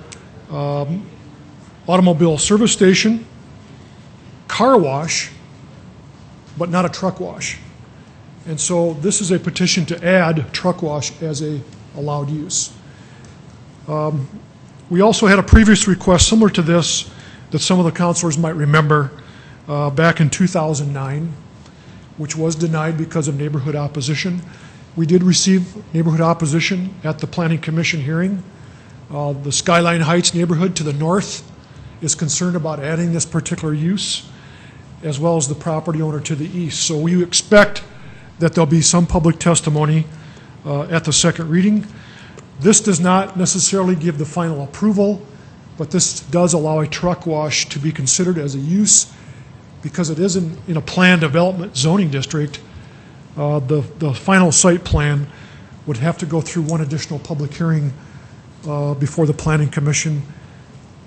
automobile service station, car wash, but not a truck wash. And so this is a petition to add truck wash as a allowed use. We also had a previous request similar to this that some of the councilors might remember back in 2009, which was denied because of neighborhood opposition. We did receive neighborhood opposition at the Planning Commission hearing. The Skyline Heights neighborhood to the north is concerned about adding this particular use, as well as the property owner to the east. So we expect that there'll be some public testimony at the second reading. This does not necessarily give the final approval, but this does allow a truck wash to be considered as a use because it is in a planned development zoning district. The final site plan would have to go through one additional public hearing before the Planning Commission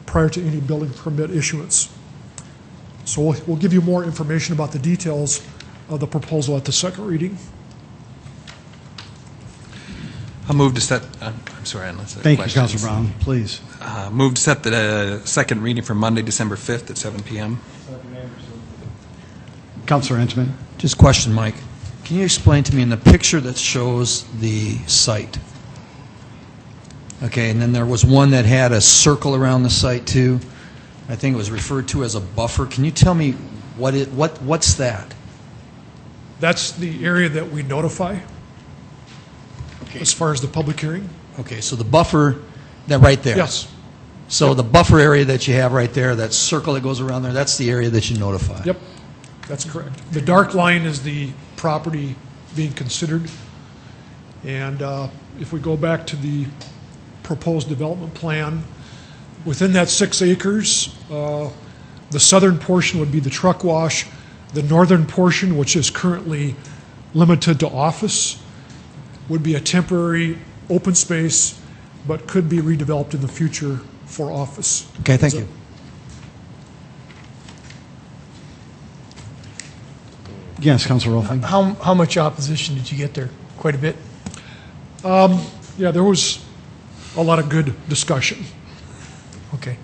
prior to any building permit issuance. So we'll give you more information about the details of the proposal at the second reading. I'll move to set, I'm sorry, unless there are Thank you, questions. Councilor Brown. Please. Move to set the second reading for Monday, December 5th at 7 p.m. Councilor Entman. Just question, Mike. Can you explain to me in the picture that shows the site? Okay, and then there was one that had a circle around the site too. I think it was referred to as a buffer. Can you tell me what's that? That's the area that we notify as far as the public hearing. Okay, so the buffer, that right there? Yes. So the buffer area that you have right there, that circle that goes around there, that's the area that you notify? Yep, that's correct. The dark line is the property being considered. And if we go back to the proposed development plan, within that 6 acres, the southern portion would be the truck wash. The northern portion, which is currently limited to office, would be a temporary open space, but could be redeveloped in the future for office. Okay, thank you. Yes, Councilor Rolfing. How much opposition did you get there? Quite a bit? Yeah, there was a lot of good discussion. Okay.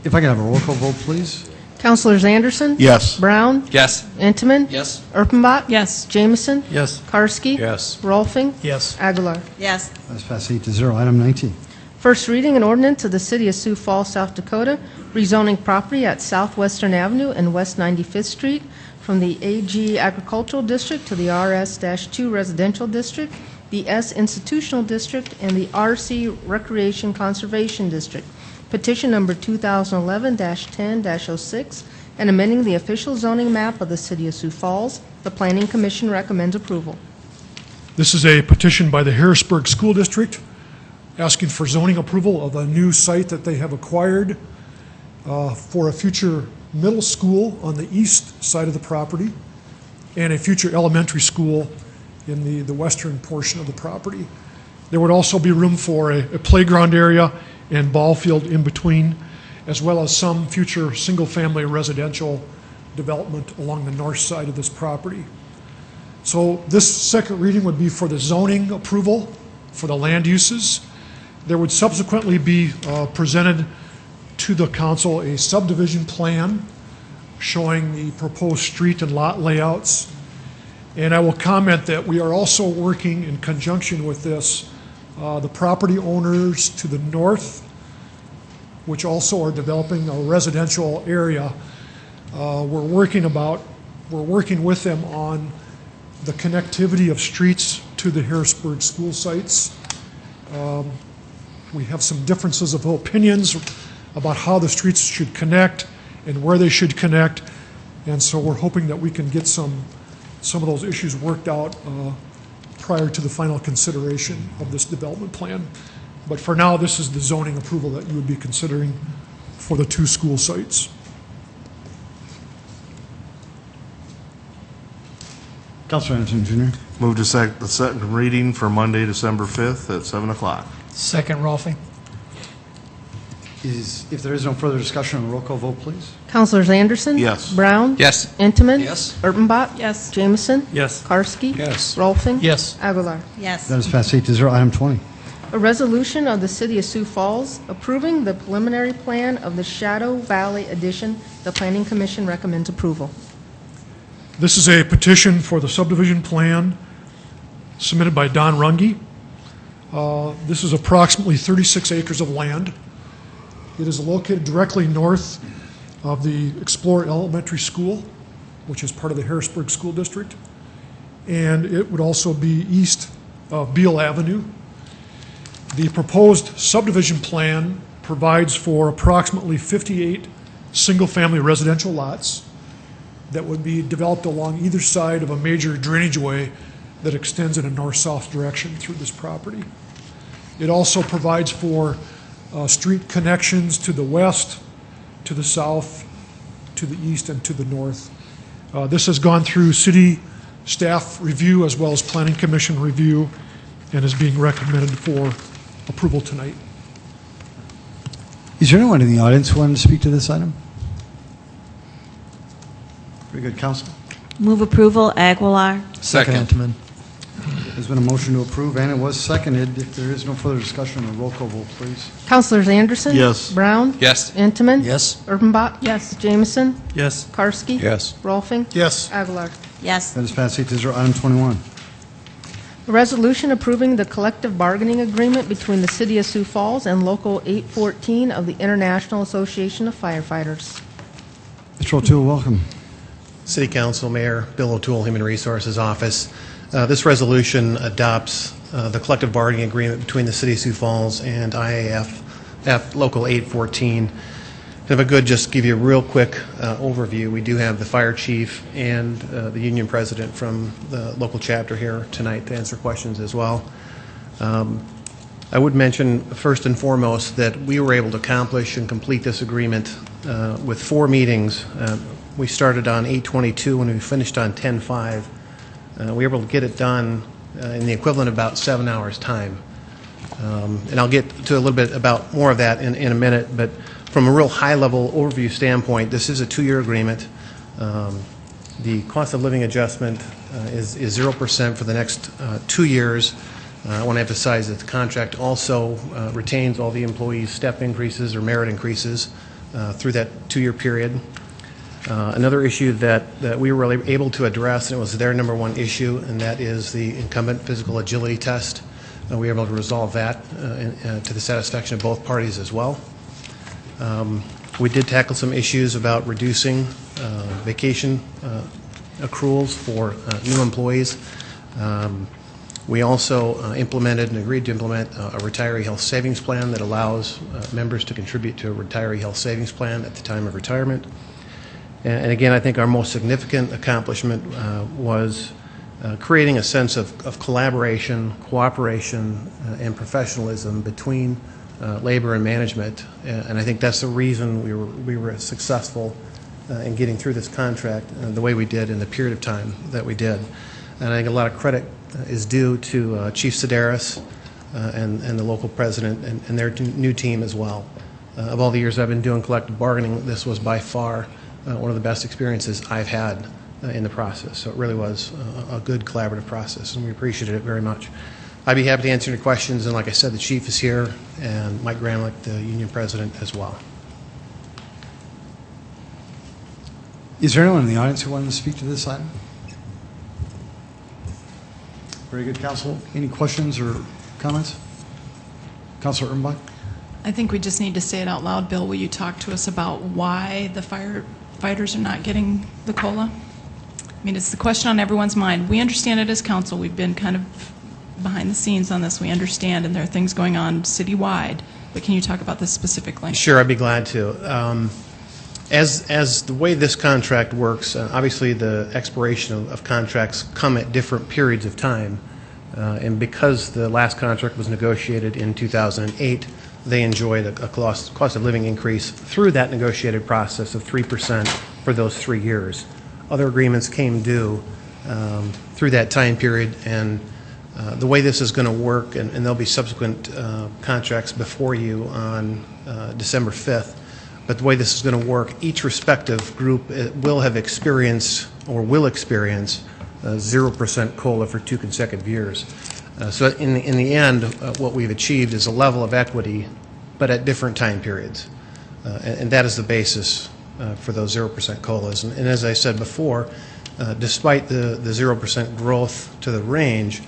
If I could have a roll call vote, please. Councilors Anderson? Yes. Brown? Yes. Entman? Yes. Erpenbach? Yes. Jameson? Yes. Karski? Yes. Rolfing? Yes. Aguilar? Yes. That's passed 8-0. Item 19. First reading an ordinance of the City of Sioux Falls, South Dakota, rezoning property at Southwestern Avenue and West 95th Street from the AG Agricultural District to the RS-2 Residential District, the S Institutional District, and the RC Recreation Conservation District. Petition number 2011-10-06, and amending the official zoning map of the City of Sioux Falls. The Planning Commission recommends approval. This is a petition by the Harrisburg School District asking for zoning approval of a new site that they have acquired for a future middle school on the east side of the property and a future elementary school in the western portion of the property. There would also be room for a playground area and ball field in between, as well as some future single-family residential development along the north side of this property. So this second reading would be for the zoning approval for the land uses. There would subsequently be presented to the council a subdivision plan showing the proposed street and lot layouts. And I will comment that we are also working in conjunction with this, the property owners to the north, which also are developing a residential area. We're working with them on the connectivity of streets to the Harrisburg school sites. We have some differences of opinions about how the streets should connect and where they should connect, and so we're hoping that we can get some of those issues worked out prior to the final consideration of this development plan. But for now, this is the zoning approval that you would be considering for the two school sites. Councilor Anderson, Jr. Move to the second reading for Monday, December 5th at 7 o'clock. Second, Rolfing. If there is no further discussion, a roll call vote, please. Councilors Anderson? Yes. Brown? Yes. Entman? Yes. Erpenbach? Yes. Jameson? Yes. Karski? Yes. Rolfing? Yes. Aguilar? Yes. That is passed 8-0. Item 20. A resolution of the City of Sioux Falls approving the preliminary plan of the Shadow Valley addition. The Planning Commission recommends approval. This is a petition for the subdivision plan submitted by Don Runge. This is approximately 36 acres of land. It is located directly north of the Explorer Elementary School, which is part of the Harrisburg School District, and it would also be east of Beale Avenue. The proposed subdivision plan provides for approximately 58 single-family residential lots that would be developed along either side of a major drainage way that extends in a north-south direction through this property. It also provides for street connections to the west, to the south, to the east, and to the north. This has gone through city staff review as well as planning commission review and is being recommended for approval tonight. Is there anyone in the audience who wanted to speak to this item? Very good, Council. Move approval, Aguilar. Second. Intiman. There's been a motion to approve, and it was seconded. If there is no further discussion, a roll call vote, please. Councilors Anderson? Yes. Brown? Yes. Intiman? Yes. Urbanbach? Yes. Jameson? Yes. Karski? Yes. Rolfing? Yes. Aguilar. Yes. That is passed 8-0. Item 21. A resolution approving the collective bargaining agreement between the City of Sioux Falls and Local 814 of the International Association of Firefighters. Mr. O'Toole, welcome. City Council, Mayor, Bill O'Toole, Human Resources Office. This resolution adopts the collective bargaining agreement between the City of Sioux Falls and IAF Local 814. If I could just give you a real quick overview, we do have the fire chief and the union president from the local chapter here tonight to answer questions as well. I would mention first and foremost that we were able to accomplish and complete this agreement with 4 meetings. We started on 8/22 and we finished on 10/5. We were able to get it done in the equivalent of about 7 hours' time. And I'll get to a little bit about more of that in a minute, but from a real high-level overview standpoint, this is a 2-year agreement. The cost of living adjustment is 0% for the next 2 years. I want to emphasize that the contract also retains all the employees' step increases or merit increases through that 2-year period. Another issue that we were able to address, and it was their number 1 issue, and that is the incumbent physical agility test. We were able to resolve that to the satisfaction of both parties as well. We did tackle some issues about reducing vacation accruals for new employees. We also implemented and agreed to implement a retiree health savings plan that allows members to contribute to a retiree health savings plan at the time of retirement. And again, I think our most significant accomplishment was creating a sense of collaboration, cooperation, and professionalism between labor and management, and I think that's the reason we were successful in getting through this contract the way we did in the period of time that we did. And I think a lot of credit is due to Chief Sedaris and the local president and their new team as well. Of all the years I've been doing collective bargaining, this was by far one of the best experiences I've had in the process. So it really was a good collaborative process, and we appreciated it very much. I'd be happy to answer any questions, and like I said, the chief is here, and Mike Gramlich, the union president, as well. Is there anyone in the audience who wanted to speak to this item? Very good, Council. Any questions or comments? Councilor Urbanbach? I think we just need to say it out loud. Bill, will you talk to us about why the firefighters are not getting the COLA? I mean, it's the question on everyone's mind. We understand it as council. We've been kind of behind the scenes on this. We understand, and there are things going on citywide. But can you talk about this specifically? Sure, I'd be glad to. As the way this contract works, obviously the expiration of contracts come at different periods of time. And because the last contract was negotiated in 2008, they enjoyed a cost of living increase through that negotiated process of 3% for those 3 years. Other agreements came due through that time period, and the way this is going to work, and there'll be subsequent contracts before you on December 5th, but the way this is going to work, each respective group will have experienced or will experience 0% COLA for 2 consecutive years. So in the end, what we've achieved is a level of equity, but at different time periods. And that is the basis for those 0% COLAs. And as I said before, despite the 0% growth to the range,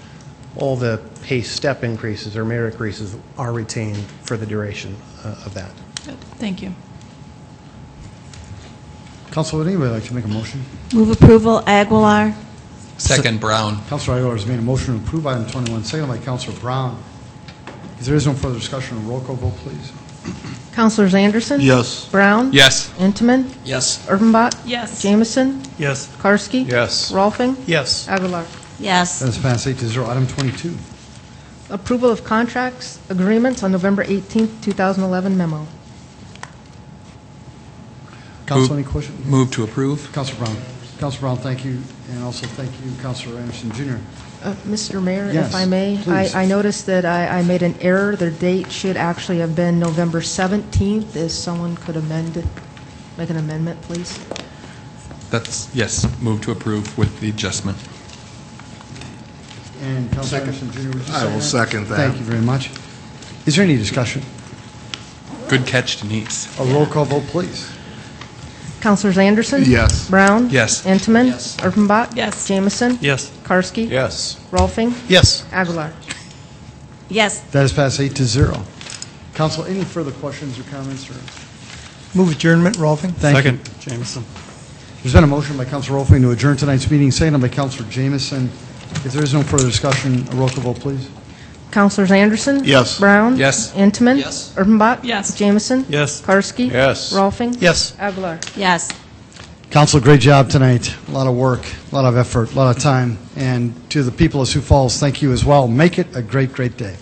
all the pay step increases or merit increases are retained for the duration of that. Good. Thank you. Council, would anybody like to make a motion? Move approval, Aguilar. Second, Brown. Councilor Aguilar has made a motion to approve item 21, second by Councilor Brown. If there is no further discussion, a roll call vote, please. Councilors Anderson? Yes. Brown? Yes. Intiman? Yes. Urbanbach? Yes. Jameson? Yes. Karski? Yes. Rolfing? Yes. Aguilar. Yes. That is passed 8-0. Item 22. Approval of contracts, agreements on November 18th, 2011 memo. Council, any questions? Move to approve. Councilor Brown. Councilor Brown, thank you, and also thank you, Councilor Anderson Jr. Mr. Mayor, Yes, if I may, please. I noticed that I made an error. The date should actually have been November 17th. If someone could amend it, make an amendment, please. That's, yes, move to approve with the adjustment. And Councilor Anderson Jr., would you I will second that. Thank you very much. Is there any discussion? Good catch, Denise. A roll call vote, please. Councilors Anderson? Yes. Brown? Yes. Intiman? Urbanbach? Yes. Jamison? Yes. Karski? Yes. Rolfing? Yes. Aguilar? Yes. That is passed 8-0. Council, any further questions or comments? Or Move adjournment, Rolfing. Thank you. Second, Jamison. There's been a motion by Councilor Rolfing to adjourn tonight's meeting, seconded by Councilor Jamison. If there is no further discussion, a roll call vote, please. Councilors Anderson? Yes. Brown? Yes. Intiman? Yes. Urbanbach? Yes. Jamison? Yes. Karski? Yes. Rolfing? Yes. Aguilar? Yes. Council, great job tonight. A lot of work, a lot of effort, a lot of time. And to the people of Sioux Falls, thank you as well. Make it a great, great day.